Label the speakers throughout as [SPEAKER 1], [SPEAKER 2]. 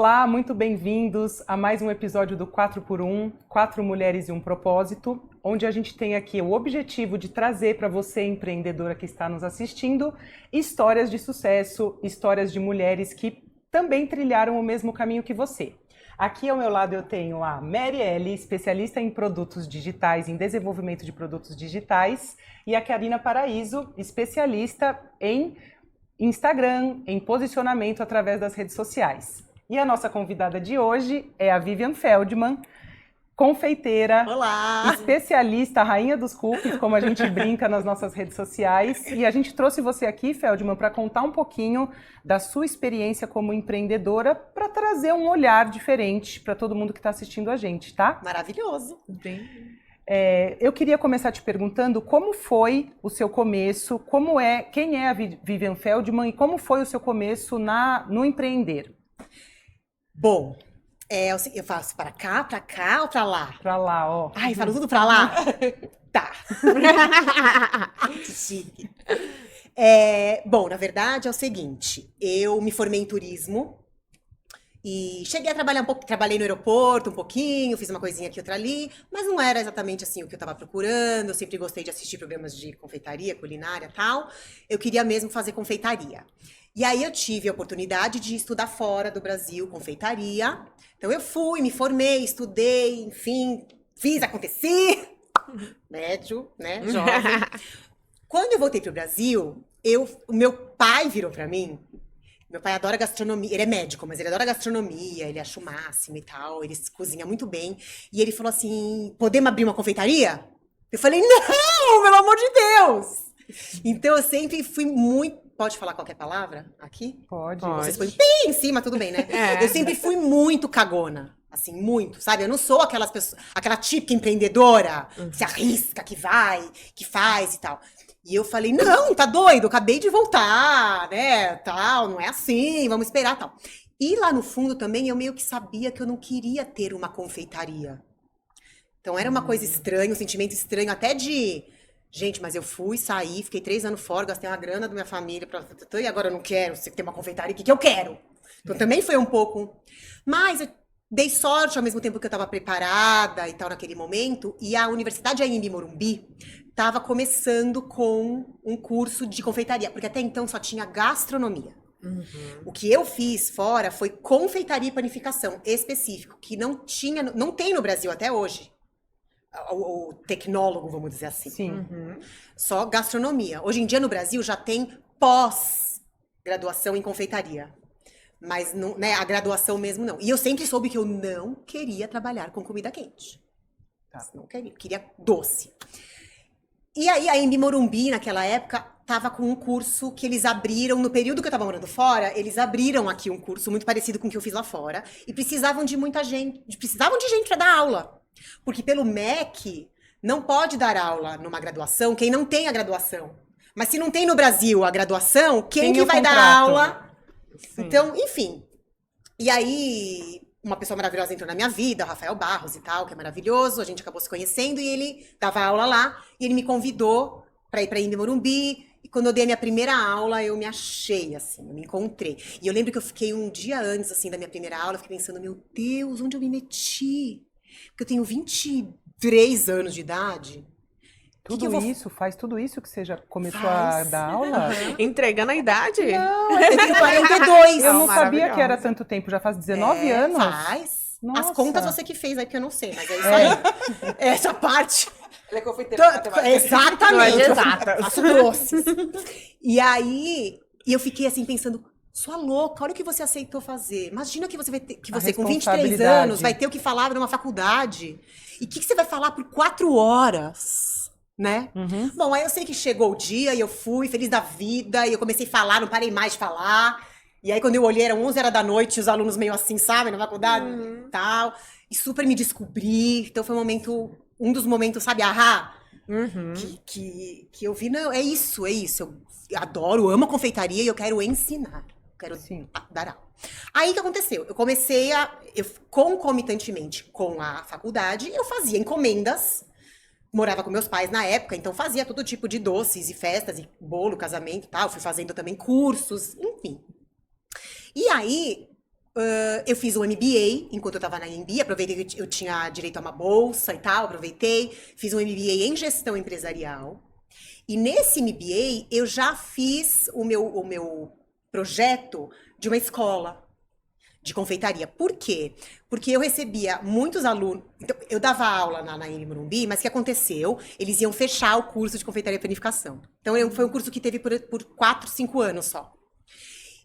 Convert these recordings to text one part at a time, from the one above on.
[SPEAKER 1] Olá, muito bem-vindos a mais um episódio do 4x1, 4 Mulheres e um Propósito, onde a gente tem aqui o objetivo de trazer para você, empreendedora que está nos assistindo, histórias de sucesso, histórias de mulheres que também trilharam o mesmo caminho que você. Aqui ao meu lado eu tenho a Mary Ellie, especialista em produtos digitais, em desenvolvimento de produtos digitais, e a Karina Paraíso, especialista em Instagram, em posicionamento através das redes sociais. E a nossa convidada de hoje é a Vivian Feldman, confeiteira,
[SPEAKER 2] Olá!
[SPEAKER 1] Especialista, rainha dos cookies, como a gente brinca nas nossas redes sociais. E a gente trouxe você aqui, Feldman, para contar um pouquinho da sua experiência como empreendedora, para trazer um olhar diferente para todo mundo que está assistindo a gente, tá?
[SPEAKER 2] Maravilhoso!
[SPEAKER 1] Eu queria começar te perguntando como foi o seu começo, quem é a Vivian Feldman e como foi o seu começo no empreender?
[SPEAKER 2] Bom, eu faço para cá ou para lá?
[SPEAKER 1] Pra lá, ó.
[SPEAKER 2] Ai, falo tudo para lá? Tá. Que chique. Bom, na verdade é o seguinte, eu me formei em turismo e cheguei a trabalhar um pouco, trabalhei no aeroporto um pouquinho, fiz uma coisinha aqui, outra ali, mas não era exatamente assim o que eu estava procurando, eu sempre gostei de assistir programas de confeitaria, culinária e tal, eu queria mesmo fazer confeitaria. E aí eu tive a oportunidade de estudar fora do Brasil, confeitaria. Então eu fui, me formei, estudei, enfim, fiz acontecer. Médio, né, jovem. Quando eu voltei pro Brasil, o meu pai virou pra mim. Meu pai adora gastronomia, ele é médico, mas ele adora gastronomia, ele acha o máximo e tal, ele cozinha muito bem. E ele falou assim, podemos abrir uma confeitaria? Eu falei, não, pelo amor de Deus! Então eu sempre fui muito... Pode falar qualquer palavra aqui?
[SPEAKER 1] Pode.
[SPEAKER 2] Vocês põem bem em cima, tudo bem, né? Eu sempre fui muito cagona. Assim, muito, sabe? Eu não sou aquelas pessoas, aquela típica empreendedora que se arrisca, que vai, que faz e tal. E eu falei, não, tá doido? Eu acabei de voltar, né? Tal, não é assim, vamos esperar, tal. E lá no fundo também eu meio que sabia que eu não queria ter uma confeitaria. Então era uma coisa estranha, um sentimento estranho, até de... Gente, mas eu fui, saí, fiquei 3 anos fora, gastei uma grana da minha família, e agora eu não quero ter uma confeitaria, o que eu quero? Então também foi um pouco... Mas eu dei sorte ao mesmo tempo que eu estava preparada e tal naquele momento, e a Universidade Anhembi Morumbi estava começando com um curso de confeitaria, porque até então só tinha gastronomia. Uhum. O que eu fiz fora foi confeitaria e panificação específico, que não tem no Brasil até hoje. O tecnólogo, vamos dizer assim.
[SPEAKER 1] Sim.
[SPEAKER 2] Uhum. Só gastronomia. Hoje em dia no Brasil já tem pós-graduação em confeitaria. Mas não, né, a graduação mesmo não. E eu sempre soube que eu não queria trabalhar com comida quente. Tá. Não queria doce. E aí a Anhembi Morumbi, naquela época, tava com um curso que eles abriram, no período que eu tava morando fora, eles abriram aqui um curso muito parecido com o que eu fiz lá fora. E precisavam de muita gente, pra dar aula. Porque pelo MEC, não pode dar aula numa graduação quem não tem a graduação. Mas se não tem no Brasil a graduação, quem que vai dar aula? Sim. Então, enfim. E aí, uma pessoa maravilhosa entrou na minha vida, o Rafael Barros e tal, que é maravilhoso. A gente acabou se conhecendo e ele dava aula lá. E ele me convidou para ir para Anhembi Morumbi. E quando eu dei a minha primeira aula, eu me achei, assim, eu me encontrei. E eu lembro que eu fiquei um dia antes, assim, da minha primeira aula, eu fiquei pensando, meu Deus, onde eu me meti? Porque eu tenho 23 anos de idade.
[SPEAKER 1] Faz tudo isso que você já começou a dar aula?
[SPEAKER 3] Entregando a idade?
[SPEAKER 2] Não, eu tenho 42.
[SPEAKER 1] Eu não sabia que era tanto tempo, já faz 19 anos.
[SPEAKER 2] Faz.
[SPEAKER 1] Nossa.
[SPEAKER 2] As contas você que fez aí, porque eu não sei, mas é isso aí. Essa parte...
[SPEAKER 3] Ela é confeiteira.
[SPEAKER 2] Exatamente.
[SPEAKER 3] Exata.
[SPEAKER 2] Faço doces. E aí, eu fiquei assim pensando... Sua louca, olha o que você aceitou fazer. Imagina que você vai ter, que você com 23 anos vai ter o que falar numa faculdade. E o que você vai falar por 4 horas, né? Uhum. Bom, aí eu sei que chegou o dia e eu fui, feliz da vida, e eu comecei a falar, não parei mais de falar. E aí quando eu olhei, eram 11 horas da noite, os alunos meio assim, sabe, na faculdade e tal. E super me descobri. Então foi um dos momentos, sabe, que eu vi, não, é isso. Eu adoro, amo a confeitaria e eu quero ensinar. Quero dar aula. Aí o que aconteceu? Eu comecei concomitantemente com a faculdade, eu fazia encomendas, morava com meus pais na época, então fazia todo tipo de doces e festas, e bolo, casamento e tal, fui fazendo também cursos, enfim. E aí, Eu fiz o MBA enquanto eu tava na IMB, aproveitei que eu tinha direito a uma bolsa e tal, aproveitei, fiz um MBA em gestão empresarial. E nesse MBA eu já fiz o meu projeto de uma escola de confeitaria. Por quê? Porque eu recebia muitos alunos. Então, eu dava aula na IMB Morumbi, mas o que aconteceu? Eles iam fechar o curso de confeitaria e panificação. Então, foi um curso que teve por 4, 5 anos só.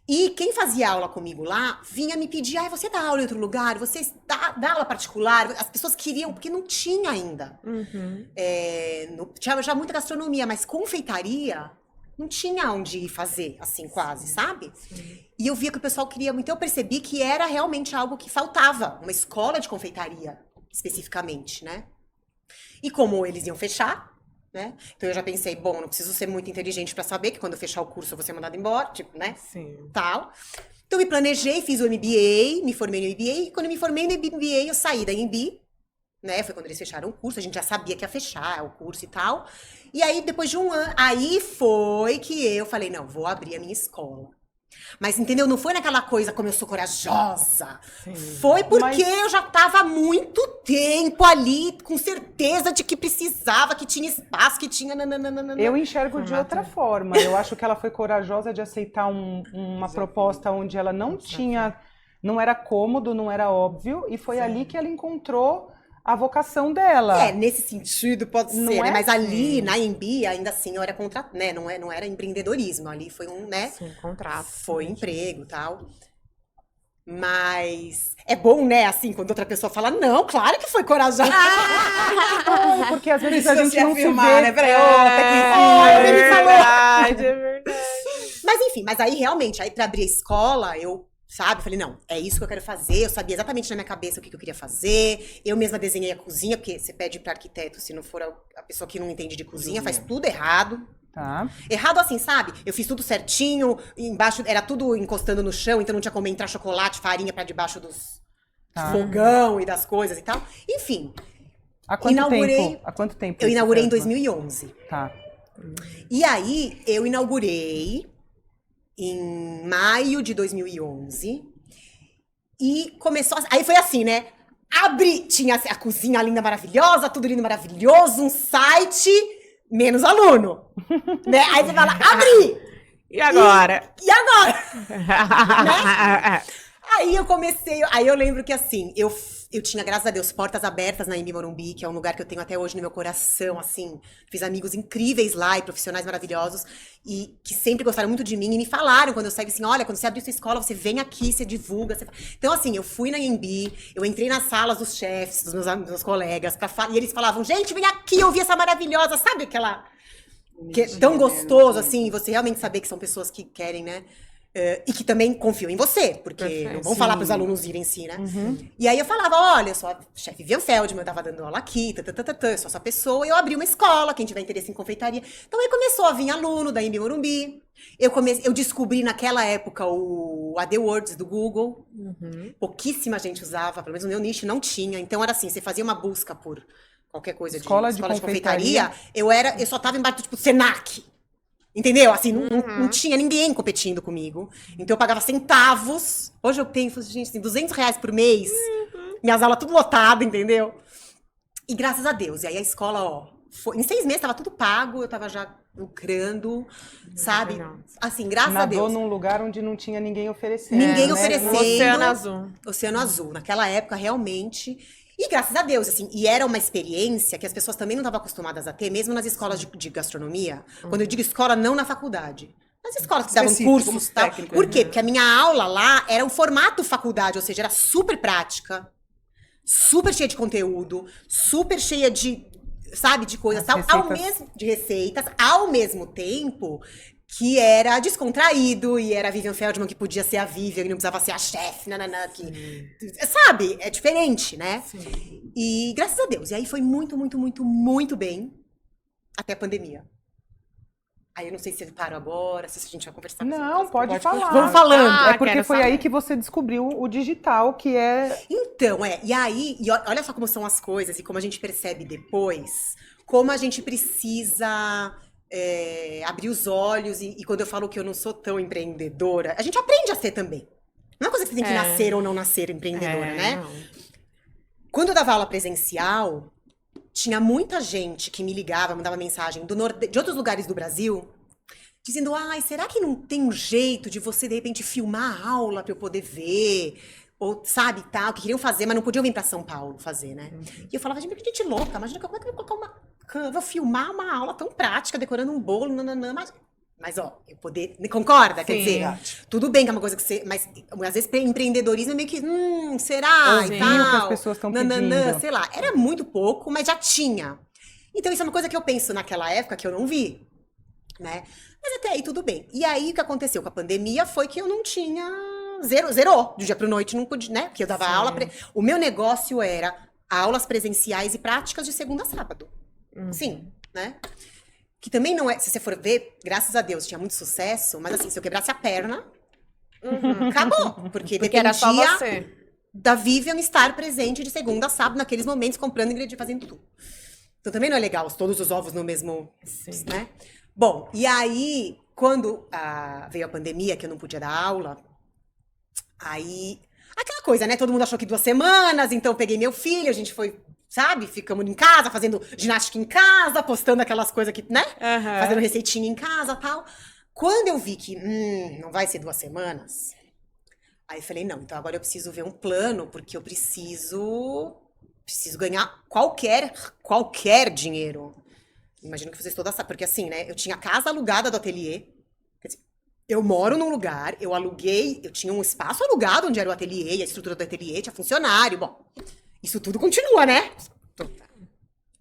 [SPEAKER 2] E quem fazia aula comigo lá vinha me pedir: você dá aula em outro lugar? Você dá aula particular? As pessoas queriam, porque não tinha ainda. Tinha já muita gastronomia, mas confeitaria não tinha onde ir fazer, assim, quase, sabe? Sim. E eu via que o pessoal queria muito. Eu percebi que era realmente algo que faltava, uma escola de confeitaria, especificamente, né? E como eles iam fechar, né? Então eu já pensei, bom, não preciso ser muito inteligente pra saber que quando eu fechar o curso eu vou ser mandada embora, tipo, né?
[SPEAKER 3] Sim.
[SPEAKER 2] Tal. Então eu me planejei, fiz o MBA, me formei no MBA, e quando eu me formei no MBA eu saí da IMB, né? Foi quando eles fecharam o curso, a gente já sabia que ia fechar o curso e tal. E aí, depois de um ano, aí foi que eu falei, não, vou abrir a minha escola. Mas, entendeu? Não foi naquela coisa como eu sou corajosa. Sim. Foi porque eu já estava há muito tempo ali, com certeza de que precisava, que tinha espaço, que tinha...
[SPEAKER 1] Eu enxergo de outra forma. Eu acho que ela foi corajosa de aceitar uma proposta onde ela não tinha... Não era cômodo, não era óbvio. E foi ali que ela encontrou a vocação dela.
[SPEAKER 2] Nesse sentido pode ser, né? Mas ali, na IMB, ainda assim, eu era né? Não era empreendedorismo, ali foi né?
[SPEAKER 3] Sim, contrato.
[SPEAKER 2] Foi emprego e tal. Mas é bom, né, assim, quando outra pessoa fala, não, claro que foi corajosa.
[SPEAKER 1] Porque às vezes a gente não se vê.
[SPEAKER 2] Né? Peraí,
[SPEAKER 3] é verdade, é verdade.
[SPEAKER 2] Mas enfim, mas aí realmente, aí pra abrir a escola, eu falei, não, é isso que eu quero fazer. Eu sabia exatamente na minha cabeça o que eu queria fazer. Eu mesma desenhei a cozinha, porque você pede para arquiteto, se não for a pessoa que não entende de cozinha, faz tudo errado.
[SPEAKER 1] Tá.
[SPEAKER 2] Errado assim, sabe? Eu fiz tudo certinho, embaixo era tudo encostando no chão, então não tinha como entrar chocolate, farinha para debaixo dos fogão e das coisas e tal. Enfim.
[SPEAKER 1] Há quanto tempo?
[SPEAKER 2] Eu inaugurei em 2011.
[SPEAKER 1] Tá.
[SPEAKER 2] E aí, eu inaugurei em maio de 2011 e começou aí foi assim, né? Tinha a cozinha linda, maravilhosa, tudo lindo, maravilhoso, um site, menos aluno, né? Aí você fala, abri!
[SPEAKER 3] E agora?
[SPEAKER 2] E agora? Né? Aí eu comecei, aí eu lembro que assim, eu tinha, graças a Deus, portas abertas na IMB Morumbi, que é um lugar que eu tenho até hoje no meu coração, assim. Fiz amigos incríveis lá e profissionais maravilhosos, e que sempre gostaram muito de mim, e me falaram quando eu saí, assim, olha, quando você abrir sua escola, você vem aqui, você divulga. Então, assim, eu fui na IMB, eu entrei nas salas dos chefes, dos meus colegas, e eles falavam, gente, vem aqui ouvir essa maravilhosa, sabe aquela... Que é tão gostoso, assim, você realmente saber que são pessoas que querem, né? E que também confiam em você, porque não vão falar para os alunos irem em si, né? E aí eu falava, olha, eu sou a chefe Vivian Feldman, eu tava dando aula aqui, eu sou essa pessoa, e eu abri uma escola, quem tiver interesse em confeitaria. Então aí começou a vir aluno da IMB Morumbi. Eu descobri naquela época o AdWords do Google. Pouquíssima gente usava, pelo menos no meu nicho não tinha. Então era assim, você fazia uma busca por qualquer coisa
[SPEAKER 1] escola
[SPEAKER 2] de confeitaria. Eu só tava embaixo, tipo, Senac. Entendeu? Assim, não tinha ninguém competindo comigo. Então eu pagava centavos. Hoje eu penso, gente, assim, R$200 por mês. Minhas aulas tudo lotadas, entendeu? E graças a Deus. E aí a escola, em 6 meses tava tudo pago. Eu tava já lucrando, sabe? Assim, graças a Deus.
[SPEAKER 1] Nadou num lugar onde não tinha ninguém oferecendo.
[SPEAKER 2] Ninguém oferecendo.
[SPEAKER 3] Oceano Azul.
[SPEAKER 2] Oceano Azul. Naquela época, realmente... E graças a Deus, assim, e era uma experiência que as pessoas também não estavam acostumadas a ter, mesmo nas escolas de gastronomia. Quando eu digo escola, não na faculdade. Nas escolas que davam cursos, tal. Por quê? Porque a minha aula lá era um formato faculdade, ou seja, era super prática, super cheia de conteúdo, super cheia de, sabe, de coisas, tal, de receitas, ao mesmo tempo que era descontraído, e era a Vivian Feldman que podia ser a Vivian, e não precisava ser a chefe, sabe? É diferente, né? Sim. E graças a Deus. E aí foi muito, muito, muito, muito bem até a pandemia. Aí eu não sei se eu paro agora, se a gente vai conversar.
[SPEAKER 1] Não, pode falar.
[SPEAKER 2] Vamos falando.
[SPEAKER 1] É porque foi aí que você descobriu o digital, que é...
[SPEAKER 2] Então, e aí, olha só como são as coisas, e como a gente percebe depois, como a gente precisa... abrir os olhos, e quando eu falo que eu não sou tão empreendedora, a gente aprende a ser também. Não é uma coisa que você tem que
[SPEAKER 3] É.
[SPEAKER 2] nascer ou não nascer empreendedora, né?
[SPEAKER 3] Não.
[SPEAKER 2] Quando eu dava aula presencial, tinha muita gente que me ligava, mandava mensagem de outros lugares do Brasil, dizendo: ai, será que não tem um jeito de você, de repente, filmar a aula pra eu poder ver? Ou, sabe, tal, que queriam fazer, mas não podiam vir pra São Paulo fazer, né? E eu falava: gente, que gente louca, imagina como é que eu vou colocar uma câmera, vou filmar uma aula tão prática, decorando um bolo, nananã, mas ó, eu poder. Concorda? Quer
[SPEAKER 3] Sim.
[SPEAKER 2] dizer, tudo bem que é uma coisa que você. Mas às vezes empreendedorismo é meio que. Será?
[SPEAKER 1] Ouvir
[SPEAKER 2] E
[SPEAKER 1] o que as
[SPEAKER 2] tal.
[SPEAKER 1] pessoas estão
[SPEAKER 2] Nananã,
[SPEAKER 1] pedindo.
[SPEAKER 2] sei lá. Era muito pouco, mas já tinha. Então, isso é uma coisa que eu penso naquela época que eu não vi, né? Mas até aí tudo bem. E aí o que aconteceu com a pandemia foi que eu não tinha. Zerou. Do dia pra noite não podia, né? Porque eu dava
[SPEAKER 3] Sim.
[SPEAKER 2] aula. O meu negócio era aulas presenciais e práticas de segunda a sábado. Sim, né? Que também não é. Se você for ver, graças a Deus, tinha muito sucesso, mas assim, se eu quebrasse a perna, acabou. Porque
[SPEAKER 3] Porque era só
[SPEAKER 2] dependia
[SPEAKER 3] você.
[SPEAKER 2] da Vivian estar presente de segunda a sábado, naqueles momentos, comprando ingredientes, fazendo tudo. Então também não é legal todos os ovos no mesmo,
[SPEAKER 3] Sim.
[SPEAKER 2] né? Bom, e aí, quando veio a pandemia, que eu não podia dar aula, aí, aquela coisa, né? Todo mundo achou que 2 semanas, então eu peguei meu filho, a gente foi, sabe? Ficamos em casa, fazendo ginástica em casa, postando aquelas coisas que, né?
[SPEAKER 3] Aham.
[SPEAKER 2] Fazendo receitinha em casa e tal. Quando eu vi que, não vai ser 2 semanas, aí eu falei: não, então agora eu preciso ver um plano, porque eu preciso ganhar qualquer dinheiro. Imagino que vocês todas sabem, porque assim, né, eu tinha casa alugada do ateliê, quer dizer, eu moro num lugar, eu aluguei, eu tinha um espaço alugado onde era o ateliê, e a estrutura do ateliê, tinha funcionário, bom, isso tudo continua, né?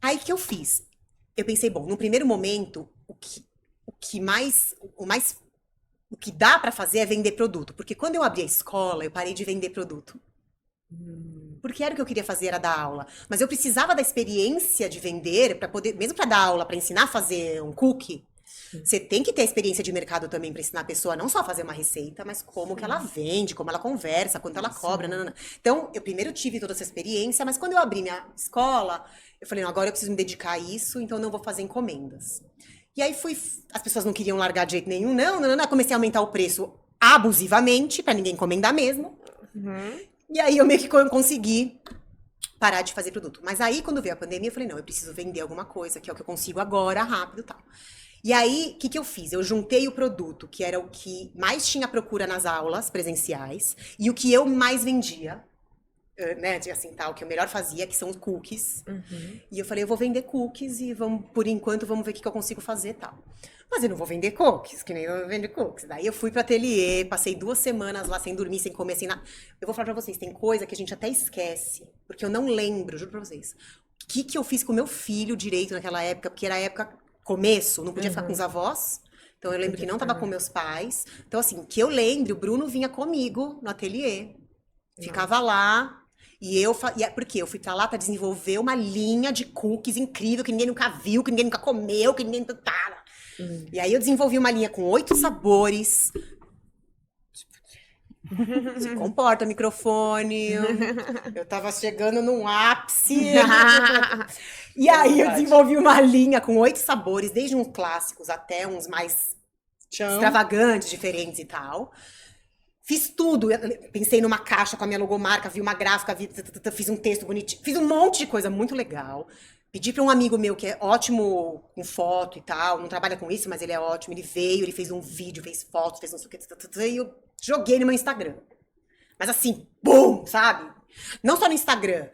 [SPEAKER 2] Aí o que eu fiz? Eu pensei, bom, no primeiro momento, o que dá pra fazer é vender produto, porque quando eu abri a escola, eu parei de vender produto. Porque era o que eu queria fazer, era dar aula. Mas eu precisava da experiência de vender para poder, mesmo para dar aula, para ensinar a fazer um cookie. Você tem que ter experiência de mercado também para ensinar a pessoa não só a fazer uma receita, mas como que ela vende, como ela conversa, quanto ela cobra. Nanana. Então, eu primeiro tive toda essa experiência, mas quando eu abri minha escola, eu falei: não, agora eu preciso me dedicar a isso, então eu não vou fazer encomendas. E aí as pessoas não queriam largar de jeito nenhum, não. Comecei a aumentar o preço abusivamente, para ninguém encomendar mesmo. E aí eu meio que consegui parar de fazer produto. Mas aí, quando veio a pandemia, eu falei: não, eu preciso vender alguma coisa, que é o que eu consigo agora, rápido e tal. E aí, o que eu fiz? Eu juntei o produto, que era o que mais tinha procura nas aulas presenciais, e o que eu mais vendia, né, assim, tal, que eu melhor fazia, que são os cookies. E eu falei: eu vou vender cookies e por enquanto, vamos ver o que eu consigo fazer e tal. Mas eu não vou vender cookies, que nem eu vendo cookies. Daí eu fui pro ateliê, passei 2 semanas lá sem dormir, sem comer, sem nada. Eu vou falar pra vocês, tem coisa que a gente até esquece, porque eu não lembro, juro pra vocês. O que eu fiz com meu filho direito naquela época, porque era a época começo, não podia ficar com os avós. Então eu lembro que não tava com meus pais. Então assim, que eu lembro, o Bruno vinha comigo no ateliê, ficava lá. E por quê? Eu fui pra lá pra desenvolver uma linha de cookies incrível, que ninguém nunca viu, que ninguém nunca comeu, que ninguém... E aí eu desenvolvi uma linha com 8 sabores. Se comporta, microfone. Eu tava chegando num ápice. E aí eu desenvolvi uma linha com 8 sabores, desde uns clássicos até uns mais extravagantes, diferentes e tal. Fiz tudo. Eu pensei numa caixa com a minha logomarca, vi uma gráfica, fiz um texto bonitinho. Fiz um monte de coisa muito legal. Pedi pra um amigo meu que é ótimo com foto e tal, não trabalha com isso, mas ele é ótimo. Ele veio, ele fez um vídeo, fez fotos, fez não sei o que, e eu joguei no meu Instagram. Mas assim, bum, sabe? Não só no Instagram.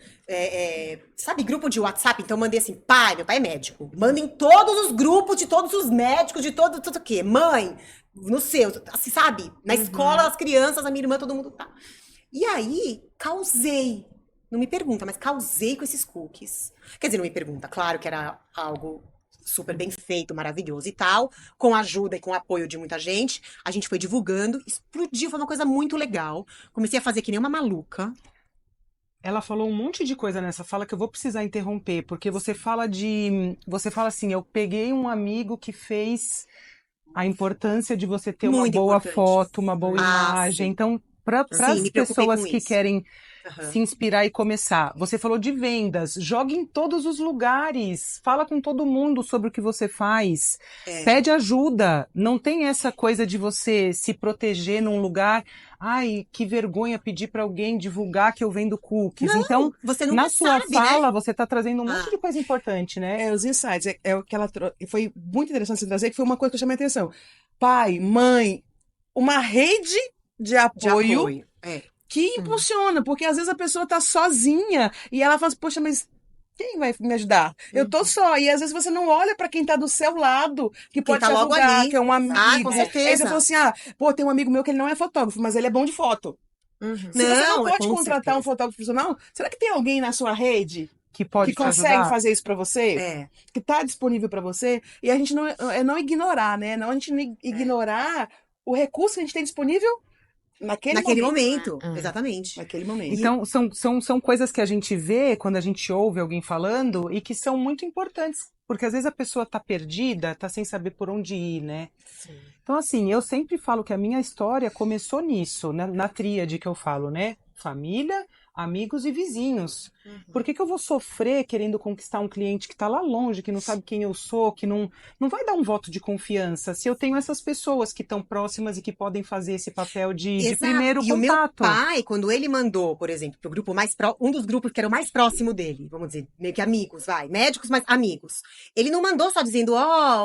[SPEAKER 2] Sabe, grupo de WhatsApp? Então eu mandei assim: pai, meu pai é médico. Manda em todos os grupos de todos os médicos, de tudo o quê? Mãe, no seu, assim, sabe? Na escola, as crianças, a minha irmã, todo mundo tá. E aí, causei. Não me pergunta, mas causei com esses cookies. Quer dizer, não me pergunta. Claro que era algo super bem feito, maravilhoso e tal. Com a ajuda e com o apoio de muita gente. A gente foi divulgando. Explodiu, foi uma coisa muito legal. Comecei a fazer que nem uma maluca.
[SPEAKER 1] Ela falou um monte de coisa nessa fala que eu vou precisar interromper, porque você fala assim: eu peguei um amigo que fez a importância de você ter uma
[SPEAKER 2] Muito
[SPEAKER 1] boa
[SPEAKER 2] importante.
[SPEAKER 1] foto, uma boa
[SPEAKER 2] Ah,
[SPEAKER 1] imagem.
[SPEAKER 2] sim.
[SPEAKER 1] Então, para
[SPEAKER 2] Sim,
[SPEAKER 1] as
[SPEAKER 2] me preocupei
[SPEAKER 1] pessoas
[SPEAKER 2] com
[SPEAKER 1] que
[SPEAKER 2] isso.
[SPEAKER 1] querem
[SPEAKER 2] Aham.
[SPEAKER 1] se inspirar e começar. Você falou de vendas, jogue em todos os lugares, fala com todo mundo sobre o que você faz,
[SPEAKER 2] É.
[SPEAKER 1] pede ajuda. Não tem essa coisa de você se proteger num lugar. Ai, que vergonha pedir para alguém divulgar que eu vendo cookies.
[SPEAKER 2] Não,
[SPEAKER 1] Então,
[SPEAKER 2] você nunca
[SPEAKER 1] na sua
[SPEAKER 2] sabe, né?
[SPEAKER 1] fala, você está trazendo um monte
[SPEAKER 2] Ah.
[SPEAKER 1] de coisa importante, né?
[SPEAKER 4] Os insights, é o que ela trouxe. Foi muito interessante você trazer, que foi uma coisa que eu chamei a atenção. Pai, mãe, uma rede de
[SPEAKER 2] De
[SPEAKER 4] apoio,
[SPEAKER 2] apoio. É.
[SPEAKER 4] que impulsiona, porque às vezes a pessoa tá sozinha e ela fala assim, poxa, mas quem vai me ajudar? Eu tô só. E às vezes você não olha pra quem tá do seu lado, que pode
[SPEAKER 2] tá
[SPEAKER 4] te
[SPEAKER 2] logo
[SPEAKER 4] ajudar,
[SPEAKER 2] ali.
[SPEAKER 4] que é um amigo.
[SPEAKER 2] Ah, com
[SPEAKER 4] Aí você
[SPEAKER 2] certeza.
[SPEAKER 4] fala assim, pô, tem um amigo meu que ele não é fotógrafo, mas ele é bom de foto.
[SPEAKER 3] Uhum.
[SPEAKER 4] Se você não
[SPEAKER 2] Não, é
[SPEAKER 4] pode
[SPEAKER 2] com
[SPEAKER 4] contratar um
[SPEAKER 2] certeza.
[SPEAKER 4] fotógrafo profissional, será que tem alguém na sua rede
[SPEAKER 1] Que pode
[SPEAKER 4] que
[SPEAKER 1] te
[SPEAKER 4] consegue
[SPEAKER 1] ajudar.
[SPEAKER 4] fazer isso pra você?
[SPEAKER 2] É.
[SPEAKER 4] Que tá disponível pra você? E a gente não ignorar, né? Não a gente ignorar o recurso que a gente tem disponível
[SPEAKER 2] Naquele momento.
[SPEAKER 3] Hum.
[SPEAKER 2] Exatamente.
[SPEAKER 4] Naquele momento.
[SPEAKER 1] Então, são coisas que a gente vê quando a gente ouve alguém falando e que são muito importantes. Porque às vezes a pessoa tá perdida, tá sem saber por onde ir, né?
[SPEAKER 3] Sim.
[SPEAKER 1] Então, assim, eu sempre falo que a minha história começou nisso, na tríade que eu falo, né? Família, amigos e vizinhos. Por que que eu vou sofrer querendo conquistar um cliente que está lá longe, que não sabe quem eu sou, que não vai dar um voto de confiança, se eu tenho essas pessoas que estão próximas e que podem fazer esse papel de
[SPEAKER 2] Exato.
[SPEAKER 1] primeiro
[SPEAKER 2] E o meu
[SPEAKER 1] contato?
[SPEAKER 2] pai, quando ele mandou, por exemplo, pro grupo mais um dos grupos que era o mais próximo dele, vamos dizer, meio que amigos, médicos, mas amigos. Ele não mandou só dizendo,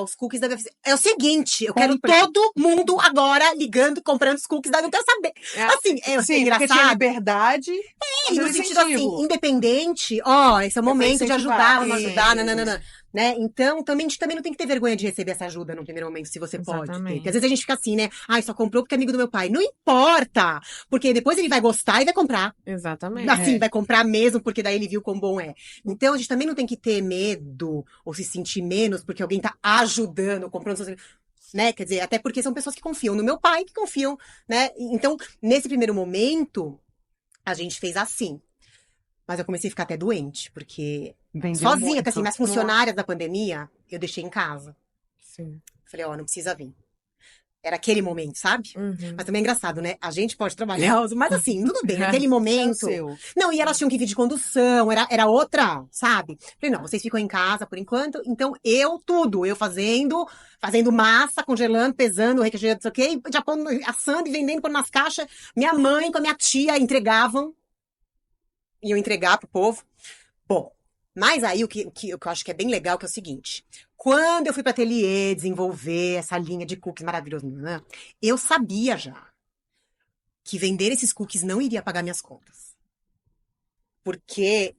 [SPEAKER 2] os cookies da UFC. É o seguinte, eu quero
[SPEAKER 1] Compre.
[SPEAKER 2] todo mundo agora ligando, comprando os cookies da, eu não quero saber.
[SPEAKER 3] É.
[SPEAKER 2] Assim, é
[SPEAKER 4] Sim, porque tinha
[SPEAKER 2] engraçado.
[SPEAKER 4] liberdade.
[SPEAKER 2] E
[SPEAKER 4] mas
[SPEAKER 2] no
[SPEAKER 4] eu
[SPEAKER 2] sentido assim,
[SPEAKER 4] incentivo.
[SPEAKER 2] independente, esse é o momento de
[SPEAKER 4] incentivar.
[SPEAKER 2] ajudar, vamos
[SPEAKER 4] Isso.
[SPEAKER 2] ajudar, nananana. Né? Então, também, a gente também não tem que ter vergonha de receber essa ajuda no primeiro momento, se você pode ter.
[SPEAKER 3] Exatamente.
[SPEAKER 2] Porque às vezes a gente fica assim, né? Só comprou porque é amigo do meu pai. Não importa! Porque depois ele vai gostar e vai comprar.
[SPEAKER 3] Exatamente.
[SPEAKER 2] Assim, vai comprar mesmo, porque daí ele viu quão bom é. Então, a gente também não tem que ter medo ou se sentir menos porque alguém tá ajudando, comprando suas... Né? Quer dizer, até porque são pessoas que confiam no meu pai, que confiam, né? Então, nesse primeiro momento, a gente fez assim. Mas eu comecei a ficar até doente, porque
[SPEAKER 1] Vendeu
[SPEAKER 2] sozinha,
[SPEAKER 1] muito.
[SPEAKER 2] porque assim, minhas funcionárias da pandemia, eu deixei em casa.
[SPEAKER 3] Sim.
[SPEAKER 2] Falei, não precisa vir. Era aquele momento, sabe?
[SPEAKER 3] Uhum.
[SPEAKER 2] Mas também é engraçado, né? A gente pode trabalhar, mas assim, tudo bem, naquele
[SPEAKER 4] É o
[SPEAKER 2] momento.
[SPEAKER 4] seu.
[SPEAKER 2] Não, e elas tinham que vir de condução, era outra, sabe? Falei, não, vocês ficam em casa por enquanto, então eu fazendo massa, congelando, pesando, requeijando, não sei o quê, já pondo, assando e vendendo por umas caixas. Minha mãe com a minha tia entregavam, iam entregar pro povo. Bom, mas aí o que eu acho que é bem legal, que é o seguinte, quando eu fui pra ateliê desenvolver essa linha de cookies maravilhosos, né, eu sabia já que vender esses cookies não iria pagar minhas contas. Porque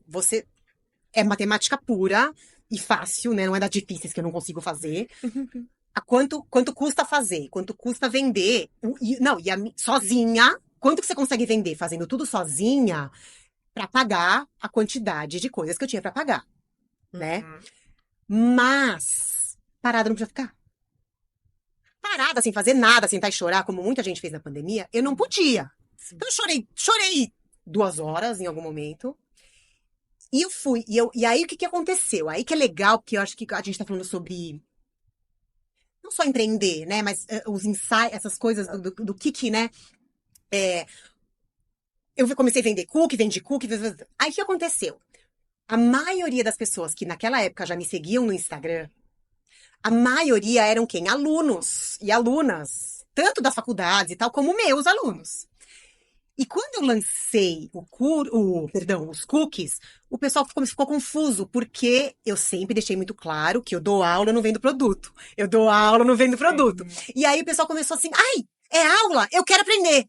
[SPEAKER 2] é matemática pura e fácil, né? Não é das difíceis que eu não consigo fazer. Quanto custa fazer? Quanto custa vender? Sozinha, quanto que você consegue vender fazendo tudo sozinha para pagar a quantidade de coisas que eu tinha para pagar, né? Mas parada não podia ficar. Parada, sem fazer nada, sentar e chorar, como muita gente fez na pandemia, eu não podia. Então eu chorei 2 horas em algum momento. E eu fui. E aí o que aconteceu? Aí que é legal, porque eu acho que a gente tá falando sobre não só empreender, né? Mas os insights, essas coisas do que, né? Eu comecei a vender cookie, vendi cookie. Aí o que aconteceu? A maioria das pessoas que naquela época já me seguiam no Instagram, a maioria eram quem? Alunos e alunas, tanto das faculdades e tal, como meus alunos. E quando eu lancei os cookies, o pessoal ficou confuso, porque eu sempre deixei muito claro que eu dou aula, eu não vendo produto. Eu dou aula, eu não vendo produto. E aí o pessoal começou assim, é aula? Eu quero aprender.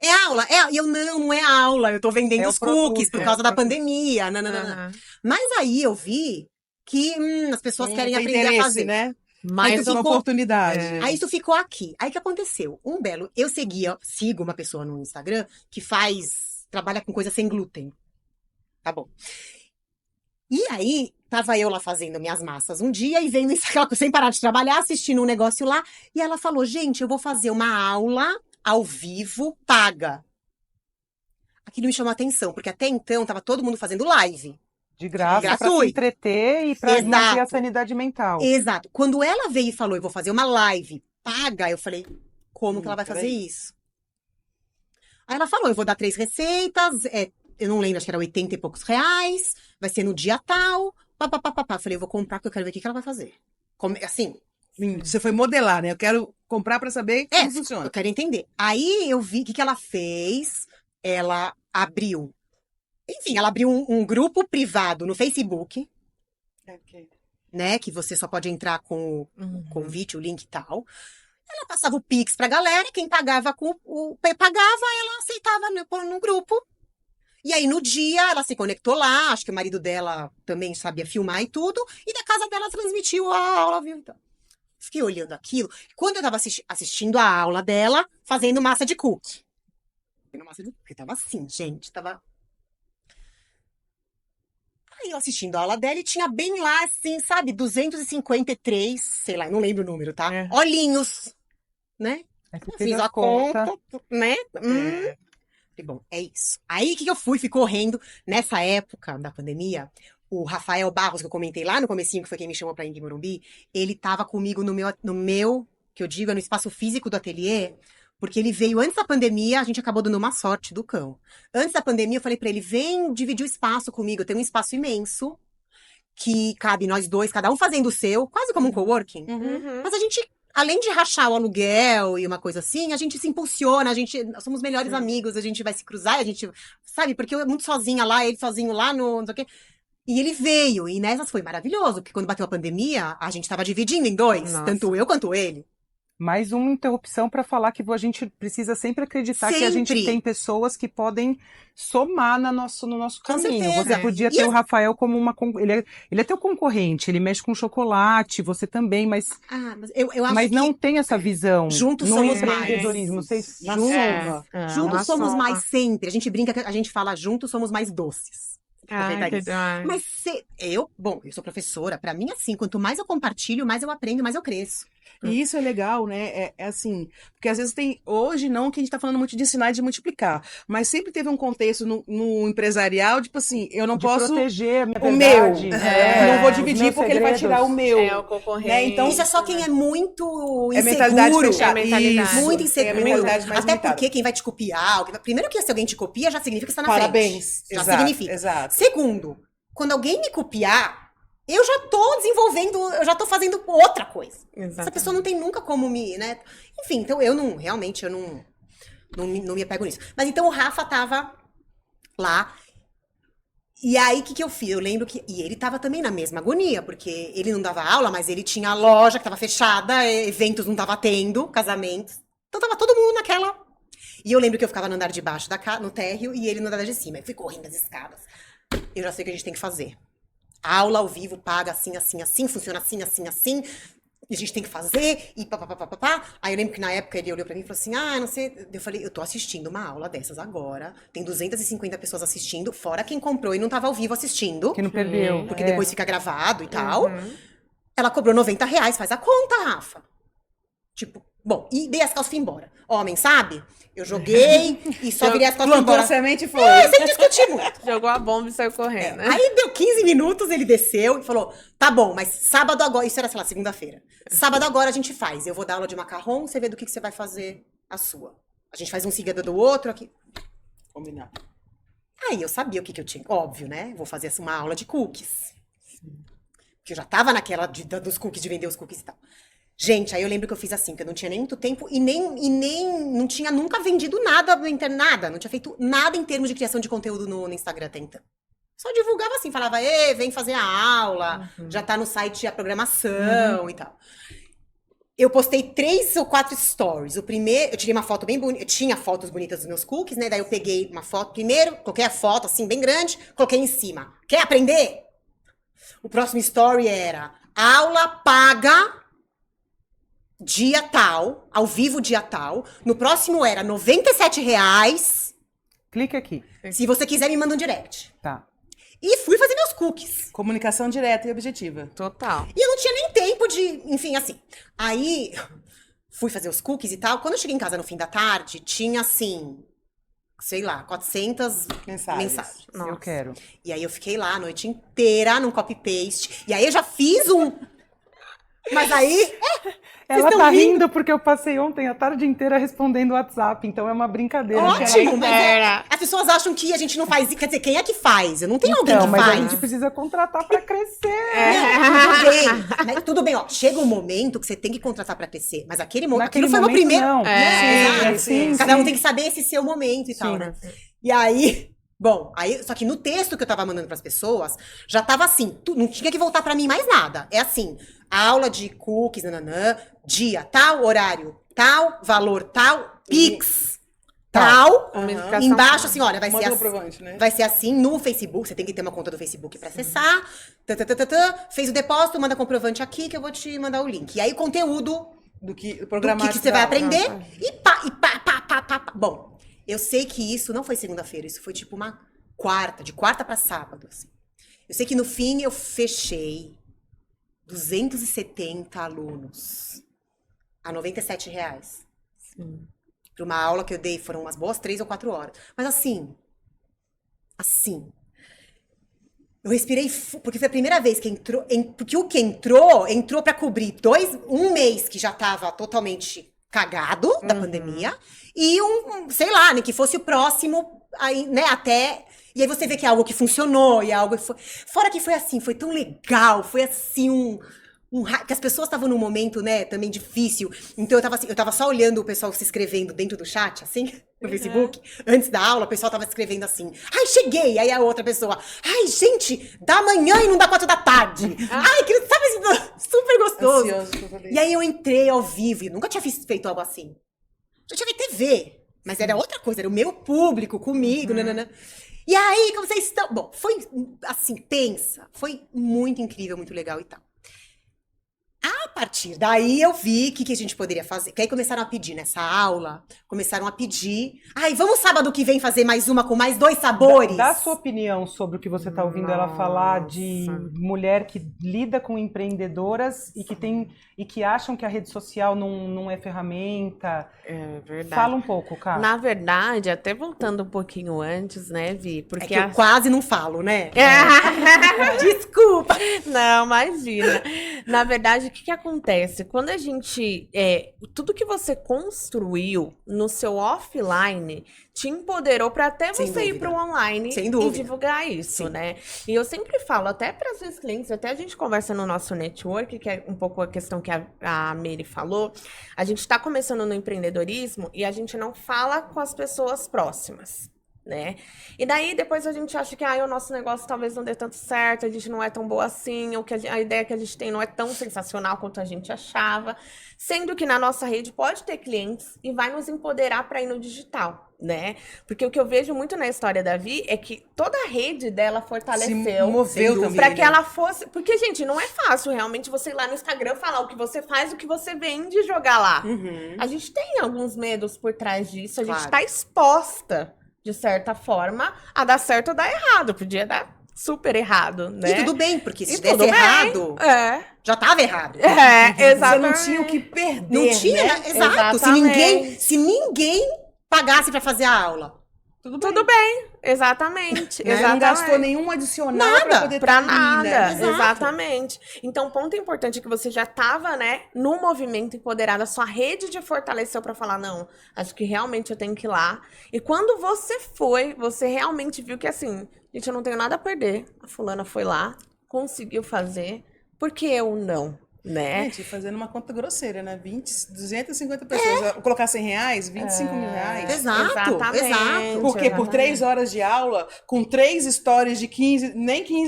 [SPEAKER 2] É aula? E eu, não é aula, eu tô vendendo os cookies por causa da pandemia.
[SPEAKER 3] Uhum.
[SPEAKER 2] Mas aí eu vi que as pessoas querem
[SPEAKER 4] Tem
[SPEAKER 2] aprender a fazer.
[SPEAKER 4] né?
[SPEAKER 3] Mas
[SPEAKER 4] uma oportunidade.
[SPEAKER 2] Aí isso ficou aqui. Aí o que aconteceu? Eu sigo uma pessoa no Instagram que trabalha com coisa sem glúten. Tá bom. E aí, tava eu lá fazendo minhas massas um dia e vendo isso, sem parar de trabalhar, assistindo um negócio lá. E ela falou, gente, eu vou fazer uma aula ao vivo paga. Aquilo me chamou a atenção, porque até então tava todo mundo fazendo live.
[SPEAKER 1] De graça, para se
[SPEAKER 2] Gratuito.
[SPEAKER 1] entreter e para
[SPEAKER 2] Exato.
[SPEAKER 1] manter a sanidade mental.
[SPEAKER 2] Exato. Quando ela veio e falou, eu vou fazer uma live paga, eu falei, como que ela vai fazer isso? Aí ela falou, eu vou dar 3 receitas, eu não lembro, acho que era 80 e poucos reais, vai ser no dia tal, papapá. Falei, eu vou comprar porque eu quero ver o que ela vai fazer. Assim,
[SPEAKER 4] Você foi modelar, né? Eu quero comprar pra saber como funciona.
[SPEAKER 2] eu quero entender. Aí eu vi o que ela fez, ela abriu, enfim, ela abriu um grupo privado no Facebook, né, que você só pode entrar com o convite, o link e tal. Ela passava o Pix pra galera, quem pagava pagava, ela aceitava no grupo. E aí, no dia, ela se conectou lá, acho que o marido dela também sabia filmar e tudo, e da casa dela transmitiu a aula, viu? Então, fiquei olhando aquilo. Quando eu tava assistindo a aula dela, fazendo massa de cookie. Porque tava assim, gente, tava... Aí eu assistindo a aula dela e tinha bem lá, assim, sabe, 253, sei lá, não lembro o número, tá?
[SPEAKER 3] É.
[SPEAKER 2] Olhinhos, né?
[SPEAKER 1] Aí você
[SPEAKER 2] Eu
[SPEAKER 1] fez
[SPEAKER 2] fiz
[SPEAKER 1] as
[SPEAKER 2] a
[SPEAKER 1] contas.
[SPEAKER 2] conta, né? Falei, bom, é isso. Aí, o que eu fui correndo. Nessa época da pandemia, o Rafael Barros, que eu comentei lá no comecinho, que foi quem me chamou pra ir em Morumbi, ele tava comigo no meu, que eu digo, é no espaço físico do ateliê, porque ele veio antes da pandemia, a gente acabou dando uma sorte do cão. Antes da pandemia, eu falei pra ele, vem dividir o espaço comigo, eu tenho um espaço imenso, que cabe nós dois, cada um fazendo o seu, quase como um coworking.
[SPEAKER 3] Uhum.
[SPEAKER 2] Mas a gente, além de rachar o aluguel e uma coisa assim, a gente se impulsiona, nós somos melhores amigos, a gente vai se cruzar, a gente, sabe, porque eu é muito sozinha lá, ele sozinho lá, não sei o quê. E ele veio, e nessas foi maravilhoso, porque quando bateu a pandemia, a gente tava dividindo em dois,
[SPEAKER 3] Nossa.
[SPEAKER 2] tanto eu quanto ele.
[SPEAKER 1] Mais uma interrupção para falar que a gente precisa sempre acreditar que a gente
[SPEAKER 2] Sempre.
[SPEAKER 1] tem pessoas que podem somar no nosso
[SPEAKER 2] Com
[SPEAKER 1] caminho.
[SPEAKER 2] certeza.
[SPEAKER 1] Você podia
[SPEAKER 2] E
[SPEAKER 1] ter o Rafael como ele é teu concorrente, ele mexe com chocolate, você também, mas
[SPEAKER 2] Mas eu acho que
[SPEAKER 1] não tem essa visão.
[SPEAKER 2] juntos
[SPEAKER 1] no
[SPEAKER 2] somos
[SPEAKER 1] empreendedorismo.
[SPEAKER 2] mais.
[SPEAKER 1] Vocês
[SPEAKER 4] Na
[SPEAKER 1] juntos.
[SPEAKER 4] soma.
[SPEAKER 2] Juntos somos
[SPEAKER 3] soma.
[SPEAKER 2] mais sempre. A gente brinca, a gente fala juntos somos mais doces.
[SPEAKER 3] Ai,
[SPEAKER 2] Aproveitar
[SPEAKER 3] que
[SPEAKER 2] isso.
[SPEAKER 3] demais.
[SPEAKER 2] Mas eu sou professora, pra mim assim, quanto mais eu compartilho, mais eu aprendo, mais eu cresço.
[SPEAKER 4] E isso é legal, né? É assim, porque às vezes tem, hoje não que a gente tá falando muito de ensinar e de multiplicar, mas sempre teve um contexto no empresarial, tipo assim, eu não
[SPEAKER 1] De
[SPEAKER 4] posso
[SPEAKER 1] proteger a minha
[SPEAKER 4] o
[SPEAKER 1] verdade,
[SPEAKER 4] meu,
[SPEAKER 1] é,
[SPEAKER 4] não vou
[SPEAKER 1] os
[SPEAKER 4] dividir
[SPEAKER 1] meus
[SPEAKER 4] porque ele vai tirar o
[SPEAKER 1] segredos.
[SPEAKER 4] meu.
[SPEAKER 3] É o concorrente.
[SPEAKER 4] Né? Então,
[SPEAKER 2] Isso é só quem é muito
[SPEAKER 4] É mentalidade
[SPEAKER 2] inseguro.
[SPEAKER 4] fechada.
[SPEAKER 3] É mentalidade.
[SPEAKER 4] Isso.
[SPEAKER 2] Muito
[SPEAKER 4] É a
[SPEAKER 2] inseguro.
[SPEAKER 4] mentalidade mais
[SPEAKER 2] Até
[SPEAKER 4] limitada.
[SPEAKER 2] porque quem vai te copiar, primeiro que se alguém te copia, já significa que você tá na
[SPEAKER 4] Parabéns.
[SPEAKER 2] frente. Já
[SPEAKER 4] Exato,
[SPEAKER 2] significa.
[SPEAKER 4] exato.
[SPEAKER 2] Segundo, quando alguém me copiar, eu já tô desenvolvendo, eu já tô fazendo outra coisa.
[SPEAKER 3] Exato.
[SPEAKER 2] Essa pessoa não tem nunca como né? Enfim, então eu não me apego nisso. Mas então o Rafa tava lá. E aí, o que eu fiz? Eu lembro que... E ele tava também na mesma agonia, porque ele não dava aula, mas ele tinha a loja que tava fechada, eventos não tava tendo, casamentos. Então tava todo mundo naquela... E eu lembro que eu ficava no andar de baixo, no térreo, e ele no andar de cima. Eu fui correndo as escadas. Eu já sei o que a gente tem que fazer. Aula ao vivo, paga assim, assim, assim, funciona assim, assim, assim. E a gente tem que fazer, e papapá. Aí eu lembro que na época ele olhou pra mim e falou assim, não sei. Eu falei, eu tô assistindo uma aula dessas agora. Tem 250 pessoas assistindo, fora quem comprou e não tava ao vivo assistindo.
[SPEAKER 1] Que não perdeu.
[SPEAKER 2] Porque
[SPEAKER 1] é.
[SPEAKER 2] depois fica gravado e tal.
[SPEAKER 3] Uhum.
[SPEAKER 2] Ela cobrou R$90, faz a conta, Rafa. Tipo, bom, e dei as calças e fui embora. Homem, sabe? Eu joguei e só virei as calças e fui
[SPEAKER 4] Plantou a
[SPEAKER 2] embora.
[SPEAKER 4] semente e foi.
[SPEAKER 2] Sem discutir muito.
[SPEAKER 3] Jogou a bomba e saiu correndo. né?
[SPEAKER 2] Aí deu 15 minutos, ele desceu e falou: tá bom, mas sábado agora. Isso era, sei lá, segunda-feira. Sábado agora a gente faz. Eu vou dar aula de macarrão, você vê do que você vai fazer a sua. A gente faz um seguido do outro aqui.
[SPEAKER 4] Combinado.
[SPEAKER 2] Aí eu sabia o que eu tinha. Óbvio, né? Vou fazer uma aula de cookies. Porque eu já tava naquela dos cookies, de vender os cookies e tal. Gente, aí eu lembro que eu fiz assim, que eu não tinha nem muito tempo e nem não tinha nunca vendido nada na internet, nada. Não tinha feito nada em termos de criação de conteúdo no Instagram até então. Só divulgava assim, falava, vem fazer a aula, já tá no site a programação e tal. Eu postei 3 ou 4 stories. O primeiro, eu tirei uma foto bem bonita, eu tinha fotos bonitas dos meus cookies, né? Daí eu peguei uma foto primeiro, coloquei a foto assim, bem grande, coloquei em cima. Quer aprender? O próximo story era aula paga dia tal, ao vivo dia tal. No próximo era R$97.
[SPEAKER 1] Clica aqui.
[SPEAKER 2] Se você quiser, me manda um direct.
[SPEAKER 1] Tá.
[SPEAKER 2] E fui fazer meus cookies.
[SPEAKER 4] Comunicação direta e objetiva.
[SPEAKER 3] Total.
[SPEAKER 2] E eu não tinha nem tempo de... Enfim, assim. Aí, fui fazer os cookies e tal. Quando eu cheguei em casa no fim da tarde, tinha, assim... Sei lá, 400 mensagens.
[SPEAKER 1] Eu
[SPEAKER 3] Nossa.
[SPEAKER 1] quero.
[SPEAKER 2] E aí eu fiquei lá a noite inteira num copy-paste. E aí eu já fiz Mas aí,
[SPEAKER 1] Ela
[SPEAKER 2] tão
[SPEAKER 1] tá
[SPEAKER 2] rindo?
[SPEAKER 1] rindo porque eu passei ontem a tarde inteira respondendo WhatsApp, então é uma brincadeira. que ela-
[SPEAKER 2] ótimo, mas
[SPEAKER 3] Era.
[SPEAKER 2] as pessoas acham que a gente não faz. Quer dizer, quem é que faz? Eu não tenho alguém
[SPEAKER 1] Então,
[SPEAKER 2] que
[SPEAKER 1] mas a
[SPEAKER 2] faz.
[SPEAKER 1] gente precisa contratar pra crescer.
[SPEAKER 2] Não, tudo bem. Mas tudo bem, ó. Chega um momento que você tem que contratar pra crescer. Mas aquele momento.
[SPEAKER 1] Naquele
[SPEAKER 2] Aquilo foi meu
[SPEAKER 1] momento,
[SPEAKER 2] primeiro.
[SPEAKER 1] não.
[SPEAKER 2] Né?
[SPEAKER 1] Sim,
[SPEAKER 2] Cada um
[SPEAKER 1] sim.
[SPEAKER 2] tem que saber esse seu momento e tal,
[SPEAKER 1] Sim.
[SPEAKER 2] né? E aí. Bom, aí, só que no texto que eu tava mandando pras pessoas, já tava assim, não tinha que voltar pra mim mais nada. É assim, aula de cookies, nananã, dia tal, horário tal, valor tal, Pix tal.
[SPEAKER 3] Uma
[SPEAKER 4] Aham.
[SPEAKER 3] educação
[SPEAKER 2] Embaixo, assim, olha,
[SPEAKER 4] Manda o comprovante, né?
[SPEAKER 2] vai ser assim no Facebook. Você tem que ter uma conta do Facebook pra acessar. Fez o depósito, manda comprovante aqui que eu vou te mandar o link. E aí o conteúdo
[SPEAKER 4] Do que
[SPEAKER 2] do
[SPEAKER 4] programar
[SPEAKER 2] que você vai aprender e pá. Bom, eu sei que isso não foi segunda-feira, isso foi tipo uma quarta, de quarta pra sábado, assim. Eu sei que no fim eu fechei 270 alunos a R$ 97. Para uma aula que eu dei, foram umas boas 3 ou 4 horas. Mas assim, eu respirei, porque foi a primeira vez que entrou, porque o que entrou para cobrir um mês que já tava totalmente cagado da pandemia, e sei lá, né, que fosse o próximo, aí, né, até... E aí você vê que é algo que funcionou, e é algo que foi... Fora que foi assim, foi tão legal, foi assim, que as pessoas estavam num momento, né, também difícil. Então eu tava só olhando o pessoal se inscrevendo dentro do chat, assim, no Facebook. Antes da aula, o pessoal tava escrevendo assim, ai, cheguei! Aí a outra pessoa, ai, gente, dá manhã e não dá 4 da tarde. Ai, que sabe, assim, super gostoso.
[SPEAKER 4] Ansioso pra fazer
[SPEAKER 2] E aí eu entrei ao vivo, e nunca tinha feito algo assim. Já tinha feito TV, mas era outra coisa, era o meu público comigo, nananã. E aí, como vocês estão? Bom, foi assim, pensa, foi muito incrível, muito legal e tal. A partir daí eu vi o que a gente poderia fazer. Que aí começaram a pedir nessa aula, ai, vamos sábado que vem fazer mais uma com mais 2 sabores?
[SPEAKER 1] Dá a sua opinião sobre o que você está ouvindo ela falar de mulher que lida com empreendedoras e que acham que a rede social não é ferramenta.
[SPEAKER 3] É verdade.
[SPEAKER 1] Fala um pouco, cara.
[SPEAKER 3] Na verdade, até voltando um pouquinho antes, né, Vi? Porque
[SPEAKER 2] É que eu quase não falo, né?
[SPEAKER 3] Desculpa! Não, imagina. Na verdade, o que acontece? Quando a gente... tudo que você construiu no seu offline te empoderou para até
[SPEAKER 2] Sem
[SPEAKER 3] você ir
[SPEAKER 2] dúvida.
[SPEAKER 3] para o online
[SPEAKER 2] Sem
[SPEAKER 3] e
[SPEAKER 2] dúvida.
[SPEAKER 3] divulgar isso, né? E eu sempre falo, até para os meus clientes, até a gente conversa no nosso network, que é um pouco a questão que a Mary falou, a gente está começando no empreendedorismo e a gente não fala com as pessoas próximas. Né? E daí depois a gente acha que o nosso negócio talvez não dê tanto certo, a gente não é tão boa assim, ou que a ideia que a gente tem não é tão sensacional quanto a gente achava, sendo que na nossa rede pode ter clientes e vai nos empoderar para ir no digital, né? Porque o que eu vejo muito na história da Vi é que toda a rede dela fortaleceu,
[SPEAKER 4] moveu também,
[SPEAKER 3] para que
[SPEAKER 4] né?
[SPEAKER 3] ela fosse, porque gente, não é fácil realmente você ir lá no Instagram falar o que você faz, o que você vende e jogar lá. A gente tem alguns medos por trás disso, a gente
[SPEAKER 2] Claro.
[SPEAKER 3] está exposta de certa forma, a dar certo ou dar errado. Podia dar super errado, né?
[SPEAKER 2] E tudo bem, porque se
[SPEAKER 3] E
[SPEAKER 2] desse
[SPEAKER 3] tudo bem.
[SPEAKER 2] errado, já tava errado.
[SPEAKER 3] Exatamente.
[SPEAKER 4] Você não tinha o que perder,
[SPEAKER 2] Não tinha,
[SPEAKER 4] né?
[SPEAKER 2] né? Exato. Se ninguém pagasse pra fazer a aula.
[SPEAKER 3] Tudo bem. Exatamente.
[SPEAKER 2] Né?
[SPEAKER 4] Não gastou
[SPEAKER 3] Exatamente.
[SPEAKER 4] nenhum adicional
[SPEAKER 2] Nada.
[SPEAKER 4] pra poder
[SPEAKER 3] Pra
[SPEAKER 4] estar ali, né?
[SPEAKER 3] nada,
[SPEAKER 2] Exato.
[SPEAKER 3] exatamente. Então, o ponto importante é que você já estava, né, no movimento empoderado, a sua rede te fortaleceu para falar, não, acho que realmente eu tenho que ir lá. E quando você foi, você realmente viu que assim, gente, eu não tenho nada a perder. A fulana foi lá, conseguiu fazer, por que eu não? Né?
[SPEAKER 4] Gente, fazendo uma conta grosseira, né? 250 pessoas. Vou colocar R$100, 25 mil reais.
[SPEAKER 2] Exato.
[SPEAKER 3] Exatamente.
[SPEAKER 4] Porque por 3 horas de aula, com 3 stories de 15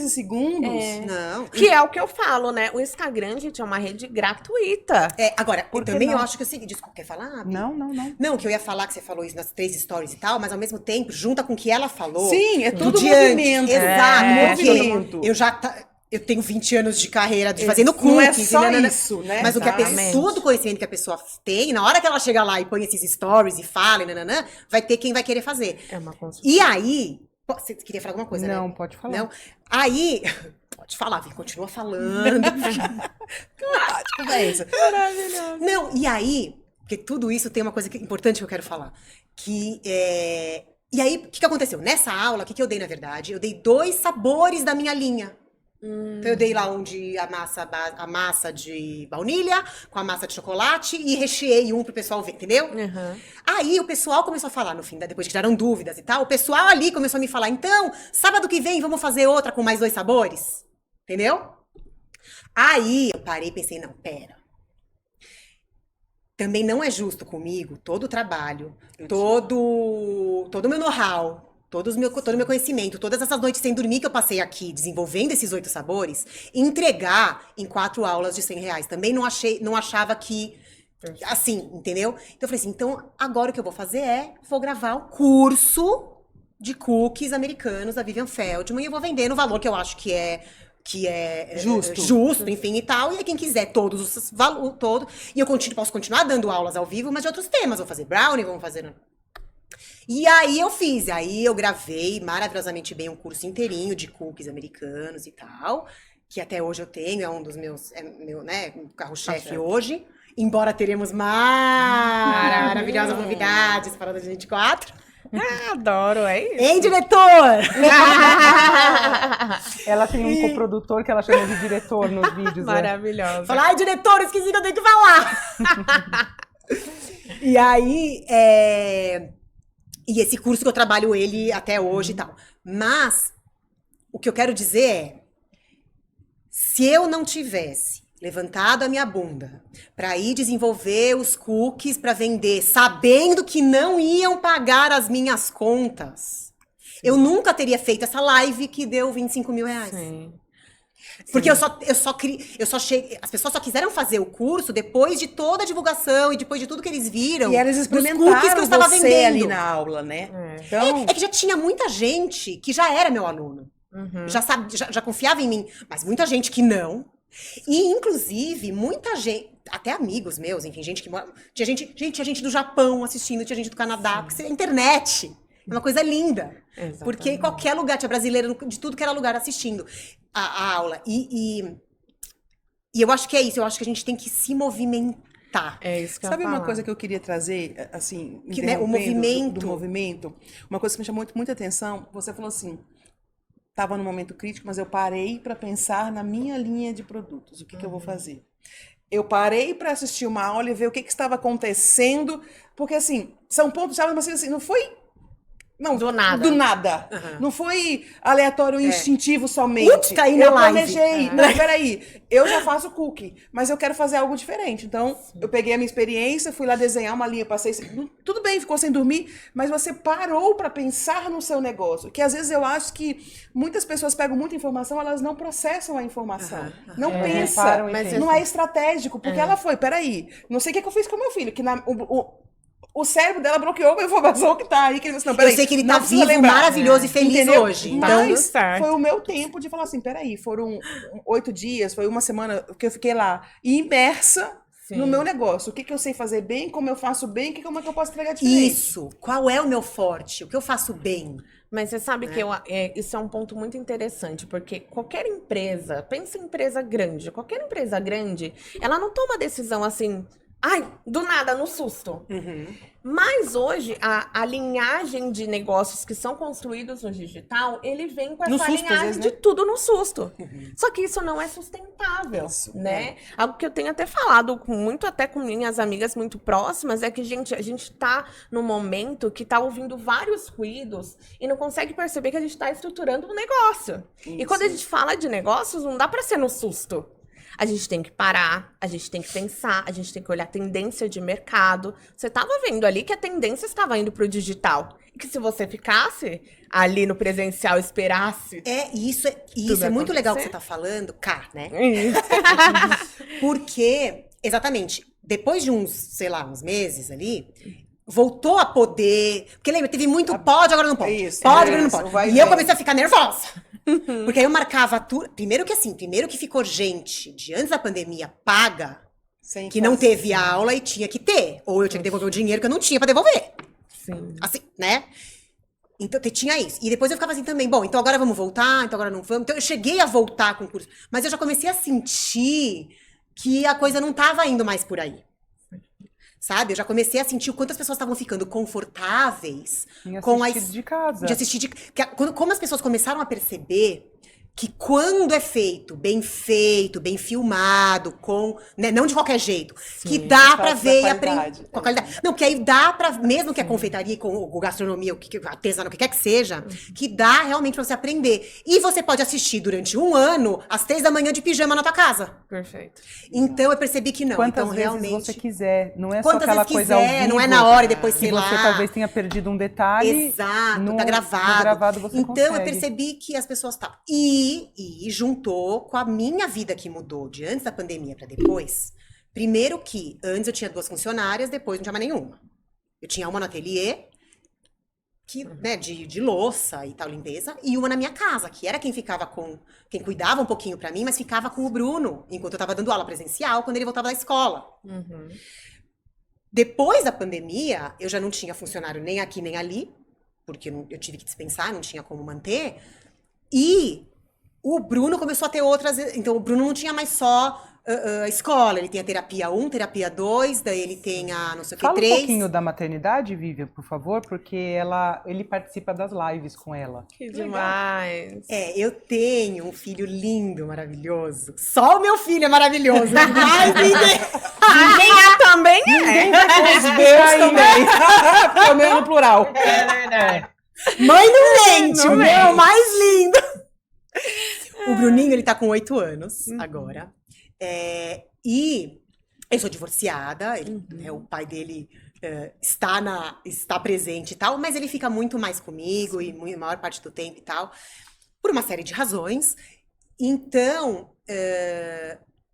[SPEAKER 4] segundos.
[SPEAKER 2] Não.
[SPEAKER 3] Que é o que eu falo, né? O Instagram, gente, é uma rede gratuita.
[SPEAKER 2] Agora,
[SPEAKER 1] Por que
[SPEAKER 2] também eu
[SPEAKER 1] não?
[SPEAKER 2] acho que é o seguinte, desculpa, quer falar? Bi?
[SPEAKER 1] Não.
[SPEAKER 2] Não, que eu ia falar que você falou isso nas 3 stories e tal, mas ao mesmo tempo, junta com o que ela falou.
[SPEAKER 4] Sim, é
[SPEAKER 2] do
[SPEAKER 4] todo
[SPEAKER 2] dia antes.
[SPEAKER 4] movimento.
[SPEAKER 2] Exato. porque
[SPEAKER 4] movimento.
[SPEAKER 2] Eu tenho 20 anos de carreira de fazendo cookies.
[SPEAKER 4] Não é só
[SPEAKER 2] nanana.
[SPEAKER 4] isso, né?
[SPEAKER 2] Mas o que
[SPEAKER 3] Exatamente.
[SPEAKER 2] todo conhecimento que a pessoa tem, na hora que ela chega lá e põe esses stories e fala, e nananã, vai ter quem vai querer fazer.
[SPEAKER 3] É uma construção.
[SPEAKER 2] E aí... Você queria falar alguma coisa,
[SPEAKER 1] Não,
[SPEAKER 2] né?
[SPEAKER 1] pode falar.
[SPEAKER 2] Não? Aí... Pode falar, Vim, continua falando.
[SPEAKER 4] Conversa.
[SPEAKER 2] Não, e aí... Porque tudo isso tem uma coisa importante que eu quero falar. E aí, o que aconteceu? Nessa aula, o que eu dei, na verdade? Eu dei 2 sabores da minha linha. Então eu dei lá a massa de baunilha com a massa de chocolate e recheei um pro pessoal ver, entendeu?
[SPEAKER 3] Uhum.
[SPEAKER 2] Aí o pessoal começou a falar no fim, depois que tiraram dúvidas e tal, o pessoal ali começou a me falar, então, sábado que vem vamos fazer outra com mais 2 sabores? Entendeu? Aí eu parei e pensei, não, pera. Também não é justo comigo todo o trabalho, todo o meu know-how, todo o meu conhecimento, todas essas noites sem dormir que eu passei aqui desenvolvendo esses 8 sabores, entregar em 4 aulas de R$ 100. Também não achava que, assim, entendeu? Então eu falei assim, então agora o que eu vou fazer vou gravar o curso de cookies americanos da Vivian Feldman e eu vou vender no valor que eu acho que é justo, enfim, e tal. E aí, quem quiser todos os valores, todo. E eu posso continuar dando aulas ao vivo, mas de outros temas. Vou fazer brownie, vamos fazer. E aí eu fiz. Aí eu gravei maravilhosamente bem um curso inteirinho de cookies americanos e tal. Que até hoje eu tenho, é um dos meus, meu, né, carro-chefe hoje. Embora teremos maravilhosas novidades para 2024.
[SPEAKER 3] Adoro, é isso.
[SPEAKER 2] Hein, diretor?
[SPEAKER 1] Ela tem um coprodutor que ela chama de diretor nos vídeos.
[SPEAKER 3] Maravilhosa.
[SPEAKER 2] Fala, ai, diretor, esqueci que eu tenho que falar. E aí, e esse curso que eu trabalho ele até hoje e tal. Mas, o que eu quero dizer se eu não tivesse levantado a minha bunda para ir desenvolver os cookies para vender, sabendo que não iam pagar as minhas contas, eu nunca teria feito essa live que deu R$ 25 mil.
[SPEAKER 3] Sim.
[SPEAKER 2] Porque as pessoas só quiseram fazer o curso depois de toda a divulgação e depois de tudo que eles viram.
[SPEAKER 4] E eles
[SPEAKER 2] dos cookies
[SPEAKER 4] experimentaram
[SPEAKER 2] que eu estava
[SPEAKER 4] você
[SPEAKER 2] vendendo.
[SPEAKER 4] ali na aula, né? Então,
[SPEAKER 2] É que já tinha muita gente que já era meu aluno.
[SPEAKER 3] Uhum.
[SPEAKER 2] Já confiava em mim, mas muita gente que não. E, inclusive, muita gente, até amigos meus, enfim, gente que mora. Tinha gente do Japão assistindo, tinha gente do Canadá, porque a internet é uma coisa linda.
[SPEAKER 3] Exatamente.
[SPEAKER 2] Porque em qualquer lugar, tinha brasileiro de tudo que era lugar assistindo a aula. E eu acho que é isso, eu acho que a gente tem que se movimentar.
[SPEAKER 3] É isso que eu
[SPEAKER 4] sabe
[SPEAKER 3] ia
[SPEAKER 4] uma
[SPEAKER 3] falar.
[SPEAKER 4] coisa que eu queria trazer, assim,
[SPEAKER 2] Que, né, o
[SPEAKER 4] interrompendo do
[SPEAKER 2] movimento.
[SPEAKER 4] movimento? Uma coisa que me chamou muita atenção, você falou assim, estava num momento crítico, mas eu parei para pensar na minha linha de produtos, o que eu vou fazer. Eu parei para assistir uma aula e ver o que estava acontecendo, porque assim, são pontos chaves, mas assim, não foi... Não,
[SPEAKER 3] Do nada.
[SPEAKER 4] Do nada.
[SPEAKER 2] Uhum.
[SPEAKER 4] Não foi aleatório ou instintivo somente.
[SPEAKER 2] Ups, caí na
[SPEAKER 4] eu
[SPEAKER 2] live.
[SPEAKER 4] planejei. Não, peraí. Eu já faço cookie, mas eu quero fazer algo diferente. Então, eu peguei a minha experiência, fui lá desenhar uma linha, passei... Tudo bem, ficou sem dormir, mas você parou para pensar no seu negócio. Que às vezes eu acho que muitas pessoas pegam muita informação, elas não processam a informação. Não pensa.
[SPEAKER 1] param e
[SPEAKER 3] Mas
[SPEAKER 1] pensam.
[SPEAKER 4] Não é estratégico, porque ela foi, peraí, não sei o que eu fiz com o meu filho, que o cérebro dela bloqueou a informação que tá aí, que ele disse, não, peraí,
[SPEAKER 2] Eu sei que ele
[SPEAKER 4] não
[SPEAKER 2] tá
[SPEAKER 4] precisa
[SPEAKER 2] vivo,
[SPEAKER 4] lembrar.
[SPEAKER 2] maravilhoso e feliz
[SPEAKER 4] Entendeu?
[SPEAKER 2] hoje. Então,
[SPEAKER 3] Tá tudo
[SPEAKER 4] Mas
[SPEAKER 3] certo.
[SPEAKER 4] foi o meu tempo de falar assim, peraí, foram 8 dias, foi uma semana que eu fiquei lá imersa
[SPEAKER 3] Sim.
[SPEAKER 4] no meu negócio. O que eu sei fazer bem, como eu faço bem, como é que eu posso entregar diferente.
[SPEAKER 2] isso. Qual é o meu forte? O que eu faço bem?
[SPEAKER 3] Mas você sabe que isso é um ponto muito interessante, porque qualquer empresa, pensa em empresa grande, qualquer empresa grande, ela não toma decisão assim, ai, do nada, no susto. Mas hoje, a linhagem de negócios que são construídos no digital, ele vem com
[SPEAKER 4] No
[SPEAKER 3] essa
[SPEAKER 4] susto, às
[SPEAKER 3] linhagem
[SPEAKER 4] vezes,
[SPEAKER 3] de
[SPEAKER 4] né?
[SPEAKER 3] tudo no susto. Só que isso não é sustentável, né? Algo que eu tenho até falado muito até com minhas amigas muito próximas é que, gente, a gente tá num momento que tá ouvindo vários ruídos e não consegue perceber que a gente tá estruturando um negócio. E quando a gente fala de negócios, não dá pra ser no susto. A gente tem que parar, a gente tem que pensar, a gente tem que olhar a tendência de mercado. Você estava vendo ali que a tendência estava indo para o digital. E que se você ficasse ali no presencial, esperasse...
[SPEAKER 2] Isso
[SPEAKER 3] Tudo
[SPEAKER 2] é muito legal que
[SPEAKER 3] acontecer.
[SPEAKER 2] você tá falando, né?
[SPEAKER 3] Isso.
[SPEAKER 2] Porque, exatamente, depois de uns meses ali, voltou a poder. Porque lembra, teve muito pode, agora não pode.
[SPEAKER 4] Isso,
[SPEAKER 2] Pode, agora não
[SPEAKER 4] isso,
[SPEAKER 2] pode.
[SPEAKER 4] vai
[SPEAKER 2] E eu
[SPEAKER 4] vendo.
[SPEAKER 2] comecei a ficar nervosa. Porque aí eu marcava tudo. Primeiro que ficou gente de antes da pandemia paga,
[SPEAKER 4] Sem
[SPEAKER 2] que não
[SPEAKER 4] fazer.
[SPEAKER 2] teve aula e tinha que ter. Ou eu tinha que devolver o dinheiro que eu não tinha pra devolver.
[SPEAKER 3] Sim.
[SPEAKER 2] Assim, né? Então tinha isso. E depois eu ficava assim também, bom, então agora vamos voltar, então agora não vamos. Então eu cheguei a voltar com o curso, mas eu já comecei a sentir que a coisa não tava indo mais por aí. Sabe? Eu já comecei a sentir o quanto as pessoas estavam ficando confortáveis
[SPEAKER 1] Em
[SPEAKER 2] com
[SPEAKER 1] assistir de casa.
[SPEAKER 2] de assistir como as pessoas começaram a perceber que quando é feito, bem filmado, com, né, não de qualquer jeito, que dá pra ver e aprender com a qualidade. Não, que aí dá pra, mesmo que a confeitaria, com gastronomia, artesanato, o que quer que seja, que dá realmente pra você aprender. E você pode assistir durante um ano, às 3 da manhã de pijama na tua casa.
[SPEAKER 3] Perfeito.
[SPEAKER 2] Então eu percebi que não.
[SPEAKER 1] Quantas
[SPEAKER 2] então
[SPEAKER 1] vezes
[SPEAKER 2] realmente
[SPEAKER 1] você quiser, não é só
[SPEAKER 2] quantas
[SPEAKER 1] aquela
[SPEAKER 2] vezes
[SPEAKER 1] coisa ao
[SPEAKER 2] quiser,
[SPEAKER 1] vivo,
[SPEAKER 2] não é na hora e depois,
[SPEAKER 1] que
[SPEAKER 2] sei lá.
[SPEAKER 1] você talvez tenha perdido um detalhe.
[SPEAKER 2] Exato,
[SPEAKER 1] no,
[SPEAKER 2] tá gravado.
[SPEAKER 1] No gravado você
[SPEAKER 2] então
[SPEAKER 1] consegue.
[SPEAKER 2] eu percebi que as pessoas estavam. E juntou com a minha vida que mudou de antes da pandemia para depois. Primeiro que antes eu tinha 2 funcionárias, depois não tinha mais nenhuma. Eu tinha uma no ateliê, que, né, de louça e tal, limpeza, e uma na minha casa, que era quem ficava com. Quem cuidava um pouquinho pra mim, mas ficava com o Bruno, enquanto eu tava dando aula presencial, quando ele voltava da escola. Depois da pandemia, eu já não tinha funcionário nem aqui nem ali, porque eu tive que dispensar, não tinha como manter. E o Bruno começou a ter outras. Então, o Bruno não tinha mais só a escola, ele tem a terapia 1, terapia 2, daí ele tem a não sei o que,
[SPEAKER 1] Fala
[SPEAKER 2] 3.
[SPEAKER 1] um pouquinho da maternidade, Vivian, por favor, porque ele participa das lives com ela.
[SPEAKER 3] Que demais.
[SPEAKER 2] Eu tenho um filho lindo, maravilhoso. Só o meu filho é maravilhoso, mas ninguém.
[SPEAKER 3] Ninguém também é.
[SPEAKER 4] Os meus também. Porque o meu é no plural.
[SPEAKER 3] É verdade.
[SPEAKER 2] Mãe não mente,
[SPEAKER 3] Não
[SPEAKER 2] o meu é
[SPEAKER 3] mente.
[SPEAKER 2] o mais lindo. O Bruninho, ele tá com 8 anos agora. E eu sou divorciada, né, o pai dele está presente e tal, mas ele fica muito mais comigo e a maior parte do tempo e tal, por uma série de razões. Então,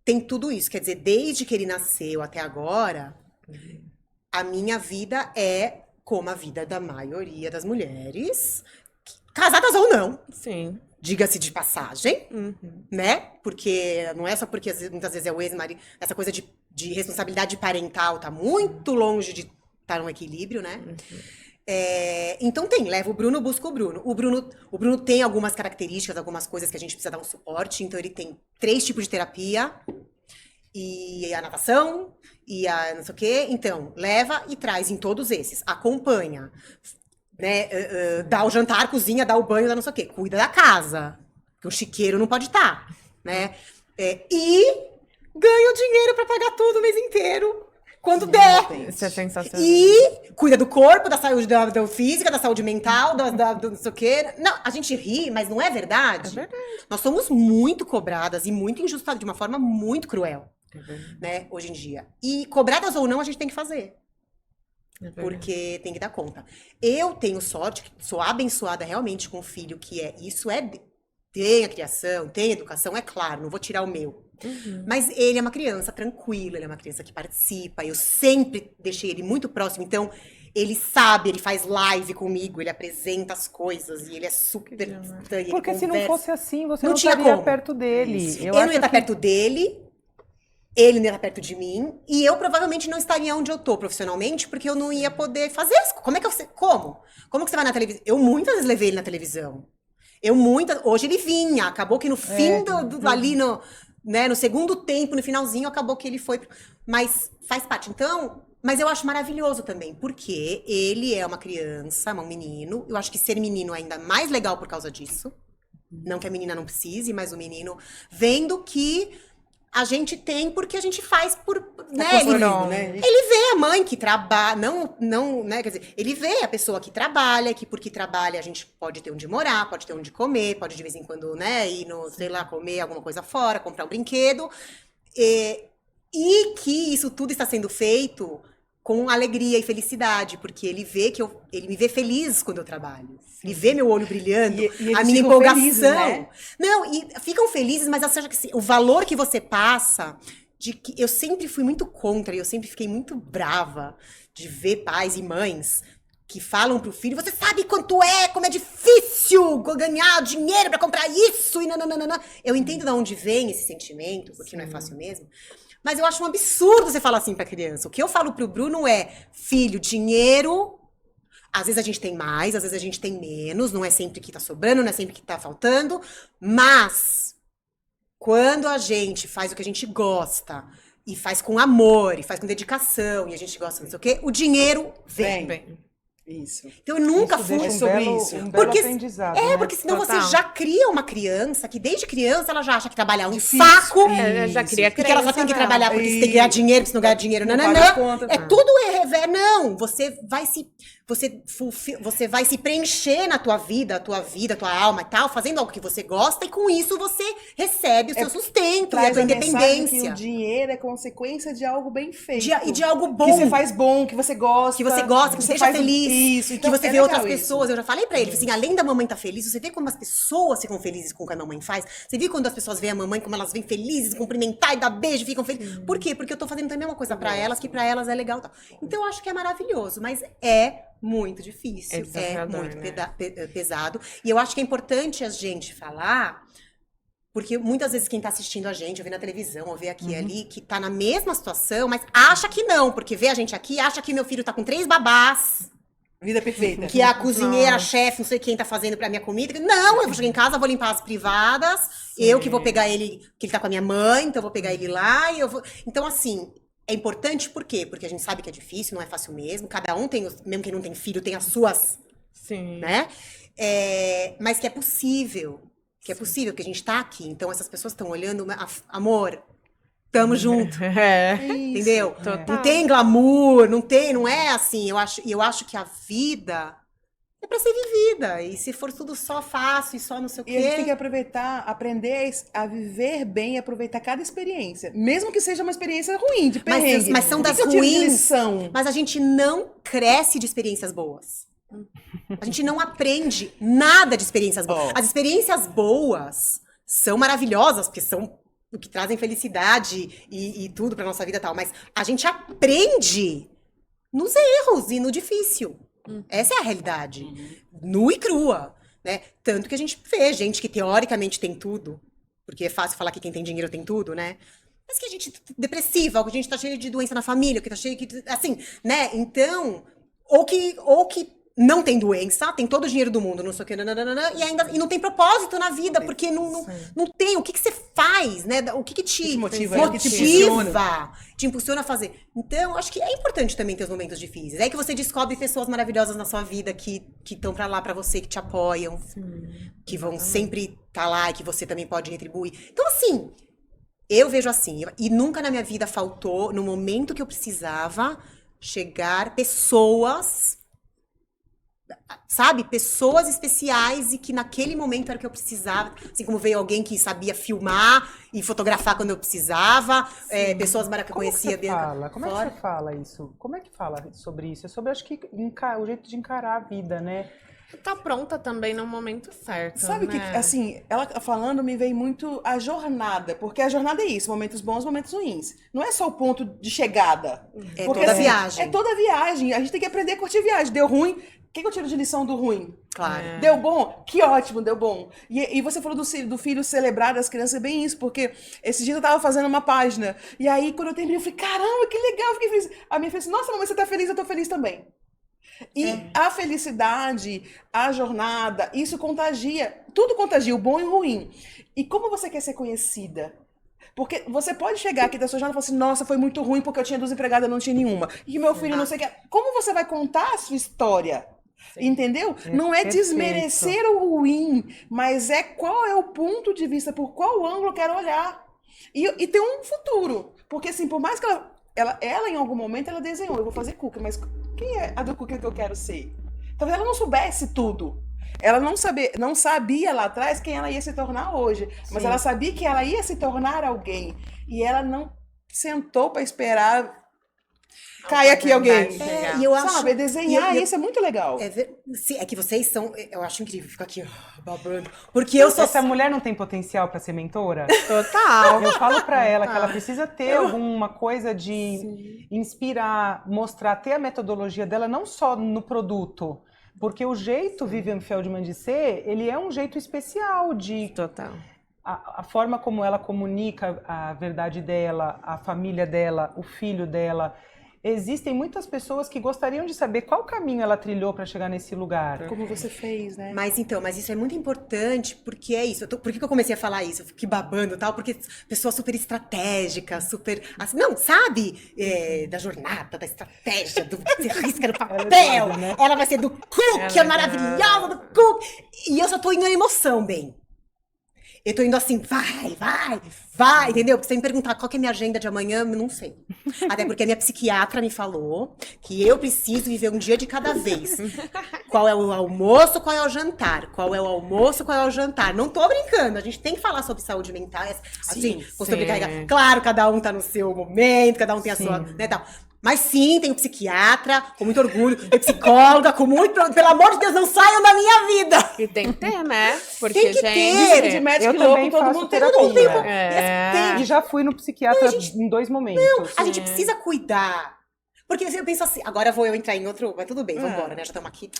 [SPEAKER 2] tem tudo isso. Quer dizer, desde que ele nasceu até agora, a minha vida é como a vida da maioria das mulheres, casadas ou não.
[SPEAKER 3] Sim.
[SPEAKER 2] Diga-se de passagem, né? Porque não é só porque muitas vezes é o ex-marido. Essa coisa de responsabilidade parental tá muito longe de estar num equilíbrio, né? Então leva o Bruno, busca o Bruno. O Bruno tem algumas características, algumas coisas que a gente precisa dar um suporte. Então ele tem 3 tipos de terapia. E a natação, e a não sei o quê. Então, leva e traz em todos esses. Acompanha. Né, dá o jantar, cozinha, dá o banho, dá não sei o quê. Cuida da casa. Porque o chiqueiro não pode estar, né? E ganha o dinheiro pra pagar tudo o mês inteiro, quando der.
[SPEAKER 3] Isso é sensacional.
[SPEAKER 2] E cuida do corpo, da saúde da física, da saúde mental, do não sei o quê. Não, a gente ri, mas não é verdade?
[SPEAKER 3] É verdade.
[SPEAKER 2] Nós somos muito cobradas e muito injustadas, de uma forma muito cruel,
[SPEAKER 3] verdade.
[SPEAKER 2] né, hoje em dia. E cobradas ou não, a gente tem que fazer.
[SPEAKER 3] É verdade.
[SPEAKER 2] Porque tem que dar conta. Eu tenho sorte, sou abençoada realmente com um filho que tem a criação, tem a educação, é claro, não vou tirar o meu. Mas ele é uma criança tranquila, ele é uma criança que participa, eu sempre deixei ele muito próximo, então ele sabe, ele faz live comigo, ele apresenta as coisas e ele é super... ele
[SPEAKER 1] Porque se não
[SPEAKER 2] conversa.
[SPEAKER 1] fosse assim, você
[SPEAKER 2] Não
[SPEAKER 1] não
[SPEAKER 2] tinha
[SPEAKER 1] estaria
[SPEAKER 2] como.
[SPEAKER 1] perto dele.
[SPEAKER 2] Eu não ia estar perto dele, ele não ia estar perto de mim, e eu provavelmente não estaria onde eu tô profissionalmente, porque eu não ia poder fazer isso. Como é que você... Como? Como que você vai na televisão? Eu muitas vezes levei ele na televisão. Hoje ele vinha, acabou que no fim ali no segundo tempo, no finalzinho, acabou que ele foi... Mas faz parte. Então... Mas eu acho maravilhoso também, porque ele é uma criança, um menino. Eu acho que ser menino é ainda mais legal por causa disso. Não que a menina não precise, mas o menino vendo que a gente tem porque a gente faz por... Né? Ele vê a mãe que trabalha, não, né? Quer dizer, ele vê a pessoa que trabalha, que porque trabalha a gente pode ter onde morar, pode ter onde comer, pode de vez em quando, né, ir no, sei lá, comer alguma coisa fora, comprar um brinquedo. E que isso tudo está sendo feito com alegria e felicidade, porque ele vê que ele me vê feliz quando eu trabalho. Ele vê meu olho brilhando,
[SPEAKER 4] E
[SPEAKER 2] a
[SPEAKER 4] eles
[SPEAKER 2] minha
[SPEAKER 4] ficam
[SPEAKER 2] empolgação.
[SPEAKER 4] felizes, né?
[SPEAKER 2] Não, e ficam felizes, mas acho que o valor que você passa, de que eu sempre fui muito contra, e eu sempre fiquei muito brava de ver pais e mães que falam pro filho, você sabe como é difícil ganhar dinheiro pra comprar isso, e nananana. Eu entendo de onde vem esse sentimento, porque não é fácil mesmo. Mas eu acho um absurdo você falar assim pra criança. O que eu falo pro Bruno é, filho, dinheiro, às vezes a gente tem mais, às vezes a gente tem menos, não é sempre que tá sobrando, não é sempre que tá faltando, mas quando a gente faz o que a gente gosta, e faz com amor, e faz com dedicação, e a gente gosta não sei o quê, o dinheiro vem.
[SPEAKER 4] Isso.
[SPEAKER 2] Então eu nunca
[SPEAKER 1] Isso
[SPEAKER 2] fui.
[SPEAKER 1] deixa
[SPEAKER 4] sobre
[SPEAKER 1] belo,
[SPEAKER 4] isso.
[SPEAKER 1] um belo
[SPEAKER 2] Porque-
[SPEAKER 1] aprendizado,
[SPEAKER 2] É,
[SPEAKER 1] né?
[SPEAKER 2] porque senão
[SPEAKER 3] Total.
[SPEAKER 2] você já cria uma criança que desde criança ela já acha que trabalhar é um
[SPEAKER 4] Difícil.
[SPEAKER 2] saco.
[SPEAKER 3] Já cria
[SPEAKER 2] E que ela só tem que trabalhar porque você tem que ganhar dinheiro, porque se não ganhar dinheiro,
[SPEAKER 4] Não
[SPEAKER 2] nananã.
[SPEAKER 4] paga as contas.
[SPEAKER 2] É tudo não, você vai se preencher na tua vida, tua alma e tal, fazendo algo que você gosta e com isso você recebe o seu sustento e a
[SPEAKER 4] Traz
[SPEAKER 2] tua
[SPEAKER 4] a mensagem que
[SPEAKER 2] independência.
[SPEAKER 4] o dinheiro é consequência de algo bem feito.
[SPEAKER 2] E de algo bom.
[SPEAKER 4] Que você faz bom, que você gosta.
[SPEAKER 2] Que você gosta, que você deixa
[SPEAKER 4] faz
[SPEAKER 2] feliz,
[SPEAKER 4] Isso. Então,
[SPEAKER 2] que você
[SPEAKER 4] é
[SPEAKER 2] vê outras
[SPEAKER 4] legal isso.
[SPEAKER 2] pessoas. Eu já falei pra ele, assim, além da mamãe estar feliz, você vê como as pessoas ficam felizes com o que a mamãe faz. Você viu quando as pessoas veem a mamãe, como elas vêm felizes, cumprimentar e dar beijo, ficam felizes. Por quê? Porque eu tô fazendo também uma coisa pra elas, que pra elas é legal e tal. Então eu acho que é maravilhoso, mas é muito difícil,
[SPEAKER 3] É
[SPEAKER 2] é
[SPEAKER 3] desafiador,
[SPEAKER 2] muito
[SPEAKER 3] né?
[SPEAKER 2] pesado. E eu acho que é importante a gente falar, porque muitas vezes quem tá assistindo a gente, ou vê na televisão, ou vê aqui e ali, que tá na mesma situação, mas acha que não, porque vê a gente aqui, acha que meu filho tá com 3 babás,
[SPEAKER 4] Vida perfeita.
[SPEAKER 2] que é a cozinheira, a
[SPEAKER 3] Nossa.
[SPEAKER 2] chefe, não sei quem tá fazendo pra minha comida. Não, eu vou chegar em casa, vou limpar as privadas, eu que vou pegar ele, que ele tá com a minha mãe, então eu vou pegar ele lá e eu vou... Então, assim, é importante por quê? Porque a gente sabe que é difícil, não é fácil mesmo, cada um tem, mesmo quem não tem filho, tem as suas,
[SPEAKER 3] Sim.
[SPEAKER 2] né? Mas que é possível, que a gente tá aqui, então essas pessoas estão olhando, amor, tamo junto.
[SPEAKER 3] É.
[SPEAKER 2] Entendeu?
[SPEAKER 3] Total.
[SPEAKER 2] Não tem glamour, não é assim. Eu acho que a vida é pra ser vivida. E se for tudo só fácil e só não sei o
[SPEAKER 4] E a gente tem que
[SPEAKER 2] quê.
[SPEAKER 4] aproveitar, aprender a viver bem e aproveitar cada experiência. Mesmo que seja uma experiência ruim, de perrengue.
[SPEAKER 2] Mas são
[SPEAKER 4] O que
[SPEAKER 2] das
[SPEAKER 4] que eu tiro de
[SPEAKER 2] ruins.
[SPEAKER 4] lição?
[SPEAKER 2] Mas a gente não cresce de experiências boas. A gente não aprende nada de experiências boas.
[SPEAKER 4] Ó.
[SPEAKER 2] As experiências boas são maravilhosas, porque são o que trazem felicidade e tudo pra nossa vida e tal. Mas a gente aprende nos erros e no difícil. Essa é a realidade. Nua e crua, né? Tanto que a gente vê gente que teoricamente tem tudo, porque é fácil falar que quem tem dinheiro tem tudo, né? Mas que a gente é depressiva, ou que a gente tá cheio de doença na família, que tá cheio de... Assim, né? Então, ou que não tem doença, tem todo o dinheiro do mundo, não sei o que, nananana, e não tem propósito na vida, porque não tem. O que você faz, né? O que te
[SPEAKER 4] motiva,
[SPEAKER 2] motiva,
[SPEAKER 4] o que te impulsiona.
[SPEAKER 2] te impulsiona a fazer. Então, acho que é importante também ter os momentos difíceis. É aí que você descobre pessoas maravilhosas na sua vida que estão pra lá pra você, que te apoiam, que vão sempre estar lá e que você também pode retribuir. Então, assim, eu vejo assim, e nunca na minha vida faltou, no momento que eu precisava, chegar pessoas, sabe? Pessoas especiais e que naquele momento era o que eu precisava. Assim como veio alguém que sabia filmar e fotografar quando eu precisava. Pessoas maravilhosas que eu conhecia.
[SPEAKER 1] Como é que você fala isso? Como é que fala sobre isso? É sobre, acho que, o jeito de encarar a vida, né?
[SPEAKER 3] Tá pronta também no momento certo.
[SPEAKER 4] Sabe que,
[SPEAKER 3] né?
[SPEAKER 4] assim, ela falando me veio muito a jornada, porque a jornada é isso, momentos bons, momentos ruins. Não é só o ponto de chegada.
[SPEAKER 2] É
[SPEAKER 4] Porque,
[SPEAKER 2] toda
[SPEAKER 4] assim,
[SPEAKER 2] viagem.
[SPEAKER 4] É toda viagem. A gente tem que aprender a curtir a viagem. Deu ruim, o que eu tiro de lição do ruim?
[SPEAKER 2] Claro.
[SPEAKER 4] Deu bom? Que ótimo, deu bom. E você falou do filho celebrar das crianças, é bem isso, porque esse dia eu tava fazendo uma página, e aí quando eu terminei, eu falei, caramba, que legal, fiquei feliz. A minha filha disse, nossa, mamãe, você tá feliz? Eu tô feliz também. E a felicidade, a jornada, isso contagia, tudo contagia, o bom e o ruim. E como você quer ser conhecida? Porque você pode chegar aqui da sua jornada e falar assim, nossa, foi muito ruim porque eu tinha 2 empregadas e não tinha nenhuma. E meu filho não sei o que. Como você vai contar a sua história? Entendeu? Não é
[SPEAKER 1] perfeito.
[SPEAKER 4] desmerecer o ruim, mas é qual é o ponto de vista, por qual ângulo eu quero olhar. E ter um futuro. Porque assim, por mais que ela em algum momento, ela desenhou, eu vou fazer cookie, mas quem é a do cookie que eu quero ser? Talvez ela não soubesse tudo. Ela não sabia lá atrás quem ela ia se tornar hoje. Mas ela sabia que ela ia se tornar alguém. E ela não sentou para esperar cair aqui alguém.
[SPEAKER 2] E eu acho...
[SPEAKER 4] Sabe, desenhar isso é muito legal.
[SPEAKER 2] É que vocês são... Eu acho incrível, fico aqui babando. Porque eu sou...
[SPEAKER 1] Essa mulher não tem potencial pra ser mentora?
[SPEAKER 3] Total.
[SPEAKER 1] Eu falo pra ela que ela precisa ter alguma coisa de inspirar, mostrar, ter a metodologia dela não só no produto, porque o jeito Vivian Feldman de ser, ele é um jeito especial de...
[SPEAKER 3] Total.
[SPEAKER 1] A forma como ela comunica a verdade dela, a família dela, o filho dela, existem muitas pessoas que gostariam de saber qual caminho ela trilhou para chegar nesse lugar.
[SPEAKER 4] Como você fez, né?
[SPEAKER 2] Mas isso é muito importante, porque é isso. Por que eu comecei a falar isso? Eu fiquei babando e tal, porque pessoa super estratégica, super. Assim, não, sabe? Da jornada, da estratégia, do você risca no papel.
[SPEAKER 1] doida, né?
[SPEAKER 2] Ela vai ser do Cook, é maravilhosa do Cook. E eu só tô indo na emoção, bem. Eu tô indo assim, vai, entendeu? Porque você me perguntar qual que é a minha agenda de amanhã, eu não sei. Até porque a minha psiquiatra me falou que eu preciso viver um dia de cada vez. Qual é o almoço, qual é o jantar? Qual é o almoço, qual é o jantar? Não tô brincando, a gente tem que falar sobre saúde mental. Assim, claro, cada um tá no seu momento, cada um tem a sua, né, tal. Mas sim, tenho psiquiatra, com muito orgulho, tenho psicóloga, com muito... Pelo amor de Deus, não saiam da minha vida!
[SPEAKER 3] E tem que ter, né? Porque,
[SPEAKER 2] Tem que
[SPEAKER 3] gente...
[SPEAKER 2] ter.
[SPEAKER 4] De médico
[SPEAKER 1] Eu
[SPEAKER 4] louco,
[SPEAKER 1] também
[SPEAKER 4] todo
[SPEAKER 1] faço
[SPEAKER 4] mundo tem
[SPEAKER 1] terapia.
[SPEAKER 4] um tempo.
[SPEAKER 1] E já fui no psiquiatra em 2 momentos.
[SPEAKER 2] A gente precisa cuidar. Porque eu penso assim, agora vou eu entrar em outro... Mas tudo bem, vambora, né? Já estamos aqui.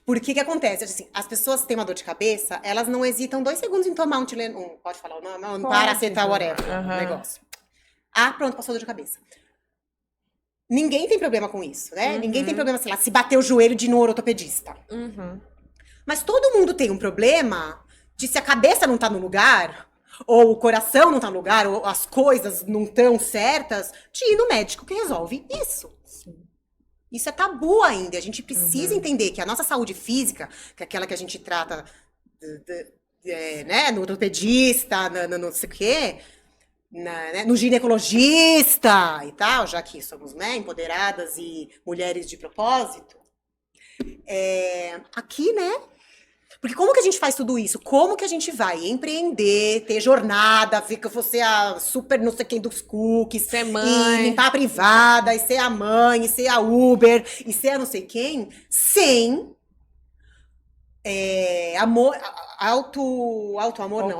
[SPEAKER 2] Porque que acontece? Assim, as pessoas têm uma dor de cabeça, elas não hesitam 2 segundos em tomar pode falar o nome? Um paracetamol, whatever, um negócio. Ah, pronto, passou dor de cabeça. Ninguém tem problema com isso, né? Ninguém tem problema, sei lá, se bater o joelho de ir no ortopedista. Mas todo mundo tem um problema de se a cabeça não tá no lugar, ou o coração não tá no lugar, ou as coisas não estão certas, de ir no médico que resolve isso. Isso é tabu ainda. A gente precisa entender que a nossa saúde física, que é aquela que a gente trata né, no ortopedista, no não sei o quê, né, no ginecologista e tal, já que somos, né, empoderadas e mulheres de propósito, aqui, né? Porque como que a gente faz tudo isso? Como que a gente vai empreender, ter jornada, ver que eu vou ser a super não sei quem dos cookies,
[SPEAKER 3] Ser mãe.
[SPEAKER 2] e limpar a privada, e ser a mãe, e ser a Uber, e ser a não sei quem, sem amor, auto-amor não,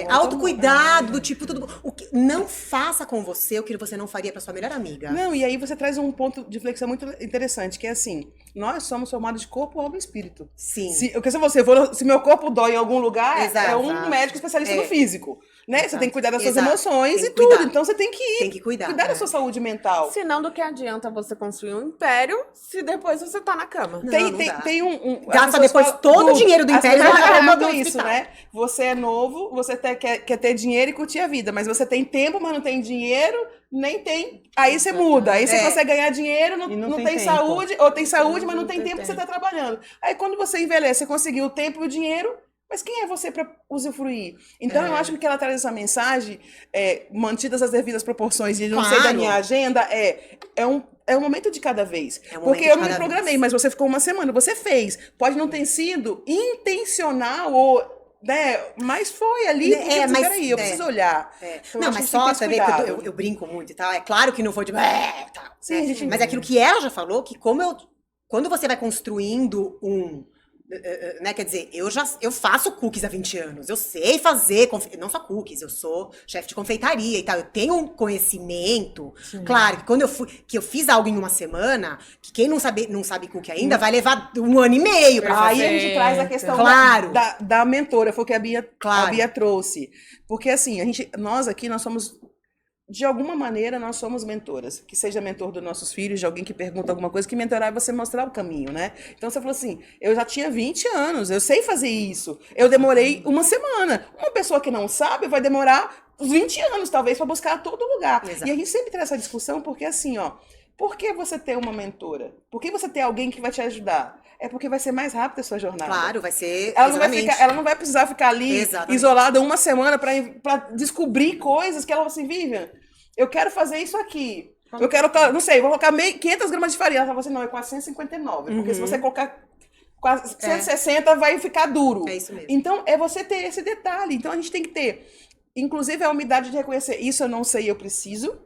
[SPEAKER 2] autocuidado, do tipo, tudo. Não faça com você o que você não faria pra sua melhor amiga.
[SPEAKER 4] Não, e aí você traz um ponto de flexão muito interessante, que é assim, nós somos formados de corpo, alma e espírito.
[SPEAKER 2] Sim.
[SPEAKER 4] Se meu corpo dói em algum lugar,
[SPEAKER 2] Exato.
[SPEAKER 4] é um médico especialista no físico, né?
[SPEAKER 2] Exato.
[SPEAKER 4] Você tem que cuidar das suas
[SPEAKER 2] Exato.
[SPEAKER 4] emoções
[SPEAKER 2] Tem
[SPEAKER 4] e
[SPEAKER 2] que
[SPEAKER 4] tudo,
[SPEAKER 2] cuidar.
[SPEAKER 4] então você tem que
[SPEAKER 2] Tem que cuidar,
[SPEAKER 4] da sua saúde mental.
[SPEAKER 3] Senão, do que adianta você construir um império se depois você tá na cama?
[SPEAKER 2] Não dá.
[SPEAKER 4] Tem
[SPEAKER 2] Gasta
[SPEAKER 4] as pessoas
[SPEAKER 2] depois
[SPEAKER 4] falam,
[SPEAKER 2] todo o dinheiro do
[SPEAKER 4] as
[SPEAKER 2] império
[SPEAKER 4] pessoas
[SPEAKER 2] na
[SPEAKER 4] falam
[SPEAKER 2] cama
[SPEAKER 4] muito
[SPEAKER 2] do
[SPEAKER 4] isso,
[SPEAKER 2] hospital.
[SPEAKER 4] né? Você é novo, você quer ter dinheiro e curtir a vida, mas você tem tempo, mas não tem dinheiro, nem tem. Aí você muda, aí você consegue ganhar dinheiro,
[SPEAKER 1] E
[SPEAKER 4] não
[SPEAKER 1] não
[SPEAKER 4] tem
[SPEAKER 1] tem tempo.
[SPEAKER 4] saúde, ou tem saúde, mas não
[SPEAKER 3] Não
[SPEAKER 4] tem
[SPEAKER 3] tem
[SPEAKER 4] tempo que você
[SPEAKER 3] tempo.
[SPEAKER 4] tá trabalhando. Aí quando você envelhece, você conseguiu o tempo e o dinheiro, mas quem é você para usufruir? Então eu acho que ela traz essa mensagem, mantidas as devidas proporções, e não sei da
[SPEAKER 2] Claro.
[SPEAKER 4] minha agenda, é um momento de cada vez.
[SPEAKER 2] É um
[SPEAKER 4] Porque
[SPEAKER 2] momento
[SPEAKER 4] eu
[SPEAKER 2] de
[SPEAKER 4] não me
[SPEAKER 2] cada
[SPEAKER 4] programei,
[SPEAKER 2] vez.
[SPEAKER 4] mas você ficou uma semana, você fez. Pode não ter sido intencional ou, né, mas foi ali. Porque
[SPEAKER 2] mas-
[SPEAKER 4] peraí, eu preciso olhar. Então,
[SPEAKER 2] Não,
[SPEAKER 4] acho
[SPEAKER 2] mas
[SPEAKER 4] que a gente
[SPEAKER 2] só,
[SPEAKER 4] tem
[SPEAKER 2] você
[SPEAKER 4] que
[SPEAKER 2] vê,
[SPEAKER 4] ter esse
[SPEAKER 2] porque
[SPEAKER 4] cuidado.
[SPEAKER 2] eu brinco muito e tal. É claro que não foi de... tal,
[SPEAKER 4] Sim,
[SPEAKER 2] né?
[SPEAKER 4] a gente
[SPEAKER 2] Mas é aquilo que ela já falou, que quando você vai construindo né, quer dizer, eu faço cookies há 20 anos, eu sei fazer, não só cookies, eu sou chefe de confeitaria e tal, eu tenho um conhecimento. Claro, que quando eu fiz algo em uma semana, que quem não sabe cookie ainda, vai levar 1 ano e meio pra
[SPEAKER 4] Aí
[SPEAKER 2] fazer.
[SPEAKER 4] a gente traz a questão
[SPEAKER 2] Claro.
[SPEAKER 4] da mentora, foi o que a Bia
[SPEAKER 2] Claro.
[SPEAKER 4] trouxe. Porque assim, nós somos, de alguma maneira, nós somos mentoras. Que seja mentor dos nossos filhos, de alguém que pergunta alguma coisa, que mentorar é você mostrar o caminho, né? Então você falou assim, eu já tinha 20 anos, eu sei fazer isso. Eu demorei 1 semana. Uma pessoa que não sabe vai demorar 20 anos, talvez, para buscar a todo lugar.
[SPEAKER 2] Exato.
[SPEAKER 4] E a gente sempre traz essa discussão, porque assim, ó, por que você ter uma mentora? Por que você ter alguém que vai te ajudar? É porque vai ser mais rápida a sua jornada.
[SPEAKER 2] Claro, vai ser.
[SPEAKER 4] Ela não vai precisar ficar ali
[SPEAKER 2] Exatamente.
[SPEAKER 4] isolada 1 semana para descobrir coisas que ela assim, Vivian, eu quero fazer isso aqui. Eu quero, não sei, vou colocar 500 gramas de farinha. Ela fala assim, não, é 459. Porque se você colocar 160, vai ficar duro.
[SPEAKER 2] É isso mesmo.
[SPEAKER 4] Então, é você ter esse detalhe. Então, a gente tem que ter, inclusive, a humildade de reconhecer, isso eu não sei, eu preciso.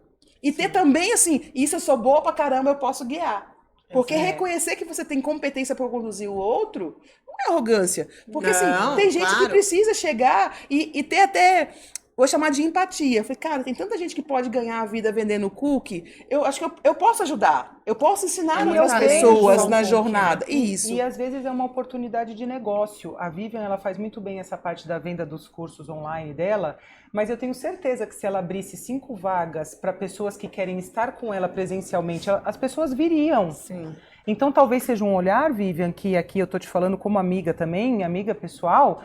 [SPEAKER 4] E ter também, assim, isso eu sou boa pra caramba, eu posso guiar. Porque reconhecer que você tem competência para conduzir o outro não é arrogância. Porque,
[SPEAKER 2] Não,
[SPEAKER 4] assim, tem gente que
[SPEAKER 2] claro.
[SPEAKER 4] precisa chegar e ter até vou chamar de empatia. Eu falei, cara, tem tanta gente que pode ganhar a vida vendendo cookie. Eu acho que eu posso ajudar. Eu posso ensinar
[SPEAKER 1] E
[SPEAKER 4] as
[SPEAKER 1] às vezes
[SPEAKER 4] pessoas
[SPEAKER 1] só um
[SPEAKER 4] na
[SPEAKER 1] pouco,
[SPEAKER 4] jornada.
[SPEAKER 1] né?
[SPEAKER 4] Isso.
[SPEAKER 1] E às vezes é uma oportunidade de negócio. A Vivian, ela faz muito bem essa parte da venda dos cursos online dela, mas eu tenho certeza que se ela abrisse 5 vagas para pessoas que querem estar com ela presencialmente, as pessoas viriam.
[SPEAKER 3] Sim.
[SPEAKER 1] Então talvez seja um olhar, Vivian, que aqui eu tô te falando como amiga também, amiga pessoal,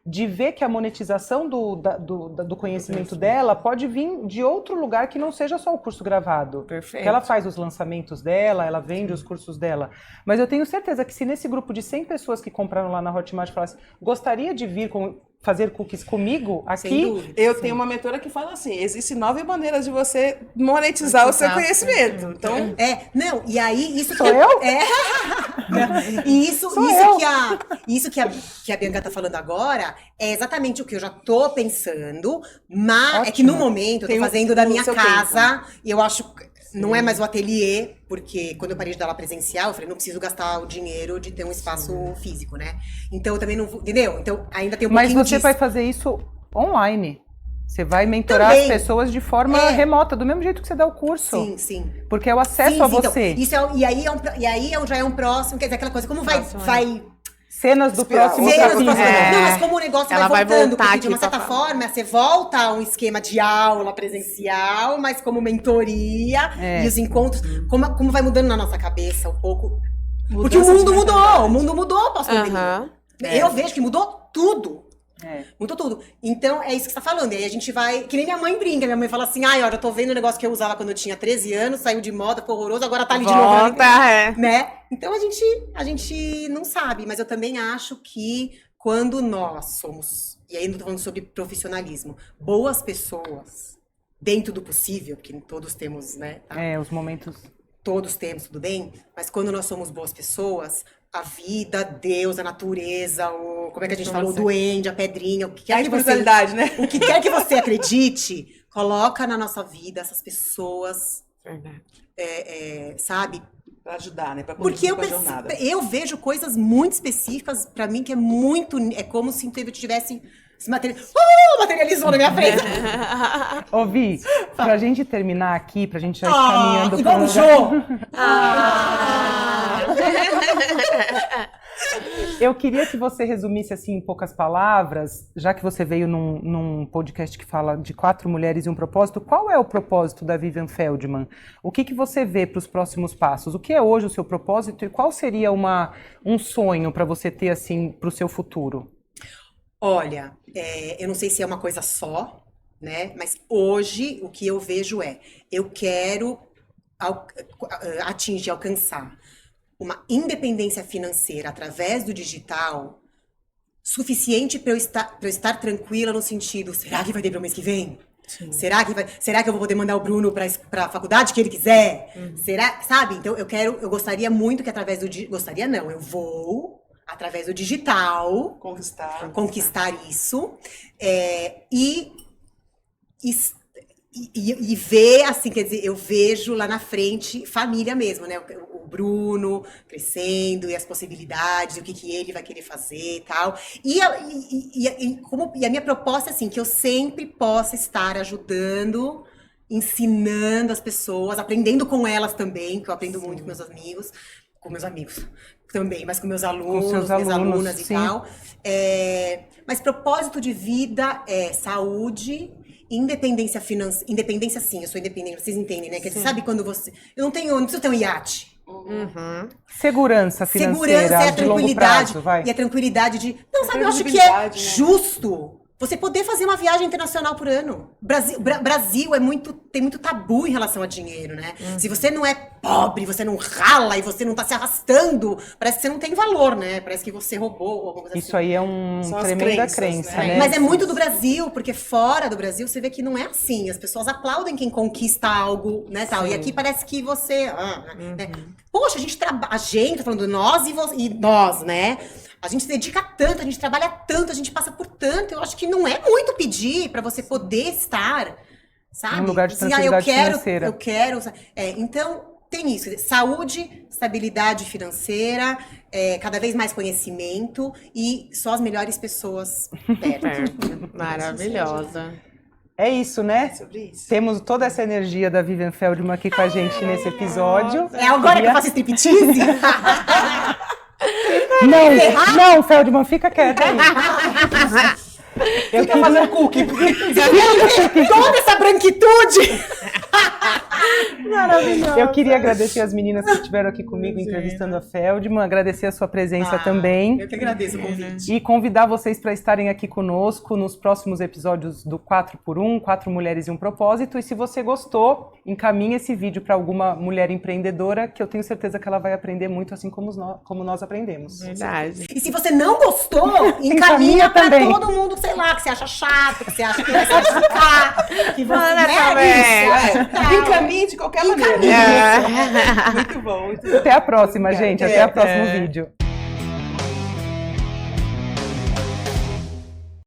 [SPEAKER 1] de ver que a monetização do conhecimento dela pode vir de outro lugar que não seja só o curso gravado.
[SPEAKER 3] Perfeito.
[SPEAKER 1] Porque ela faz os lançamentos dela, ela vende os cursos dela. Mas eu tenho certeza que se nesse grupo de 100 pessoas que compraram lá na Hotmart falasse, gostaria de vir fazer cookies comigo
[SPEAKER 2] Sem
[SPEAKER 1] aqui,
[SPEAKER 2] dúvida.
[SPEAKER 4] Eu tenho uma mentora que fala assim, existem 9 maneiras de você monetizar o seu conhecimento. Então,
[SPEAKER 2] Não, e aí isso
[SPEAKER 1] Sou
[SPEAKER 2] que
[SPEAKER 1] eu?
[SPEAKER 2] E isso
[SPEAKER 1] Sou eu.
[SPEAKER 2] que a Bianca tá falando agora é exatamente o que eu já tô pensando, mas é que
[SPEAKER 1] Ótimo.
[SPEAKER 2] no momento eu
[SPEAKER 4] Tem
[SPEAKER 2] tô
[SPEAKER 4] o-
[SPEAKER 2] fazendo da
[SPEAKER 4] o
[SPEAKER 2] minha
[SPEAKER 4] seu
[SPEAKER 2] casa e eu acho que não é mais o ateliê, porque quando eu parei de dar aula presencial, eu falei, não preciso gastar o dinheiro de ter um espaço físico, né? Então eu também não vou, entendeu? Então ainda tem um
[SPEAKER 1] mas
[SPEAKER 2] pouquinho
[SPEAKER 1] você
[SPEAKER 2] disso.
[SPEAKER 1] vai fazer isso online. Você vai mentorar
[SPEAKER 2] Também.
[SPEAKER 1] as pessoas de forma remota, do mesmo jeito que você dá o curso.
[SPEAKER 2] Sim, sim.
[SPEAKER 1] Porque é o acesso
[SPEAKER 2] Sim,
[SPEAKER 1] a
[SPEAKER 2] sim, então,
[SPEAKER 1] você.
[SPEAKER 2] isso e aí já é um próximo, quer dizer, aquela coisa, como
[SPEAKER 3] Próximo,
[SPEAKER 2] vai
[SPEAKER 1] Cenas do
[SPEAKER 4] Espiral.
[SPEAKER 1] próximo
[SPEAKER 2] cenas do
[SPEAKER 1] capítulo.
[SPEAKER 2] próximo- Não, mas como o negócio
[SPEAKER 3] Ela
[SPEAKER 2] vai
[SPEAKER 3] vai
[SPEAKER 2] voltando,
[SPEAKER 3] voltar
[SPEAKER 2] porque de uma
[SPEAKER 3] aqui pra
[SPEAKER 2] certa
[SPEAKER 3] falar.
[SPEAKER 2] forma você volta a um esquema de aula presencial, mas como mentoria
[SPEAKER 1] É.
[SPEAKER 2] e os encontros, como vai mudando na nossa cabeça um pouco. Porque
[SPEAKER 4] Mudança
[SPEAKER 2] o
[SPEAKER 4] de
[SPEAKER 2] mundo mudou,
[SPEAKER 4] mentalidade.
[SPEAKER 2] o mundo mudou pós-pandemia.
[SPEAKER 3] Aham.
[SPEAKER 2] Eu vejo que mudou tudo.
[SPEAKER 1] É.
[SPEAKER 2] Mudou tudo. Então, é isso que você tá falando. E aí a gente vai. Que nem minha mãe brinca. Minha mãe fala assim: ai, olha, eu tô vendo o negócio que eu usava quando eu tinha 13 anos, saiu de moda, foi horroroso, agora tá ali de novo.
[SPEAKER 3] Volta,
[SPEAKER 2] Né? Então a gente não sabe, mas eu também acho que quando nós somos, e aí não tô falando sobre profissionalismo, boas pessoas, dentro do possível, porque todos temos, né? tá?
[SPEAKER 1] É, os momentos.
[SPEAKER 2] Todos temos, tudo bem, mas quando nós somos boas pessoas, a vida, Deus, a natureza, como é que a gente falou, o duende, a pedrinha, o que
[SPEAKER 4] a
[SPEAKER 2] quer que você,
[SPEAKER 4] espiritualidade, né?
[SPEAKER 2] o que quer que você acredite, coloca na nossa vida essas pessoas,
[SPEAKER 3] Verdade.
[SPEAKER 2] sabe?
[SPEAKER 4] Pra ajudar, né? Pra
[SPEAKER 2] Porque
[SPEAKER 4] contribuir com a jornada.
[SPEAKER 2] eu vejo coisas muito específicas pra mim que é muito. É como se eu tivesse se materializou na minha frente.
[SPEAKER 1] Ô, Vi, pra gente terminar aqui, pra gente já ir caminhando
[SPEAKER 2] igual
[SPEAKER 1] pro
[SPEAKER 2] o
[SPEAKER 1] lugar-
[SPEAKER 2] Jô.
[SPEAKER 1] Eu queria que você resumisse assim em poucas palavras, já que você veio num podcast que fala de 4 mulheres e um propósito, qual é o propósito da Vivian Feldman? O que você vê para os próximos passos? O que é hoje o seu propósito e qual seria um sonho para você ter assim para o seu futuro?
[SPEAKER 2] Olha, eu não sei se é uma coisa só, né? Mas hoje o que eu vejo eu quero atingir, alcançar uma independência financeira através do digital suficiente para eu estar tranquila no sentido, será que vai ter para o mês que vem? Será que eu vou poder mandar o Bruno para a faculdade que ele quiser? Será, sabe? Então eu gostaria muito que através do gostaria não, eu vou através do digital conquistar isso e ver, assim, quer dizer, eu vejo lá na frente família mesmo, né? O Bruno crescendo e as possibilidades, o que ele vai querer fazer e tal. E a minha proposta é assim, que eu sempre possa estar ajudando, ensinando as pessoas, aprendendo com elas também, que eu aprendo muito com meus amigos também, mas com meus alunos,
[SPEAKER 1] Com seus
[SPEAKER 2] minhas
[SPEAKER 1] alunos,
[SPEAKER 2] alunas
[SPEAKER 1] sim.
[SPEAKER 2] e tal. Mas propósito de vida é saúde, independência financeira. Independência, sim, eu sou independente, vocês entendem, né? Que você sabe quando você. Eu não preciso ter um iate.
[SPEAKER 1] Segurança financeira
[SPEAKER 2] Segurança é a
[SPEAKER 1] de longo
[SPEAKER 2] tranquilidade.
[SPEAKER 1] prazo, vai.
[SPEAKER 2] E a tranquilidade de. Não, sabe, eu acho que é
[SPEAKER 4] credibilidade, né?
[SPEAKER 2] justo você poder fazer uma viagem internacional por ano. Brasil tem muito tabu em relação a dinheiro, né? Se você não é pobre, você não rala e você não tá se arrastando, parece que você não tem valor, né? Parece que você roubou ou alguma coisa
[SPEAKER 1] Isso
[SPEAKER 2] assim.
[SPEAKER 1] aí é uma
[SPEAKER 4] São as
[SPEAKER 1] tremenda
[SPEAKER 4] crenças,
[SPEAKER 1] crença,
[SPEAKER 4] né?
[SPEAKER 1] né?
[SPEAKER 2] Mas é muito do Brasil, porque fora do Brasil você vê que não é assim. As pessoas aplaudem quem conquista algo, né, tal. E aqui parece que você... né? Poxa, a gente, tô falando nós e nós, né? A gente se dedica tanto, a gente trabalha tanto, a gente passa por tanto. Eu acho que não é muito pedir pra você poder estar, sabe?
[SPEAKER 1] Num lugar de
[SPEAKER 2] Assim,
[SPEAKER 1] tranquilidade financeira.
[SPEAKER 2] Eu quero... então, tem isso. Saúde, estabilidade financeira, cada vez mais conhecimento e só as melhores pessoas perto.
[SPEAKER 3] Maravilhosa.
[SPEAKER 1] É isso, né?
[SPEAKER 4] Sobre isso.
[SPEAKER 1] Temos toda essa energia da Vivian Feldman aqui com a gente nesse episódio.
[SPEAKER 2] É agora que eu faço striptease?
[SPEAKER 1] Não, Feldman, fica quieta aí. Eu
[SPEAKER 4] Fica fazendo cookie.
[SPEAKER 2] Toda essa branquitude!
[SPEAKER 3] Maravilhosa.
[SPEAKER 1] Eu queria agradecer as meninas que estiveram aqui comigo entrevistando a Feldman, agradecer a sua presença também.
[SPEAKER 2] Eu que agradeço o convite.
[SPEAKER 1] E convidar vocês para estarem aqui conosco nos próximos episódios do 4x1, 4 Mulheres e um Propósito. E se você gostou, encaminhe esse vídeo para alguma mulher empreendedora, que eu tenho certeza que ela vai aprender muito, assim como nós aprendemos.
[SPEAKER 3] Verdade.
[SPEAKER 2] E se você não gostou, encaminha pra todo mundo, sei lá, que você acha chato, que você acha que vai certificar, que você
[SPEAKER 4] Encaminhe de qualquer maneira.
[SPEAKER 3] É.
[SPEAKER 4] Muito bom, muito bom.
[SPEAKER 1] Até a próxima, gente. Até o próximo vídeo.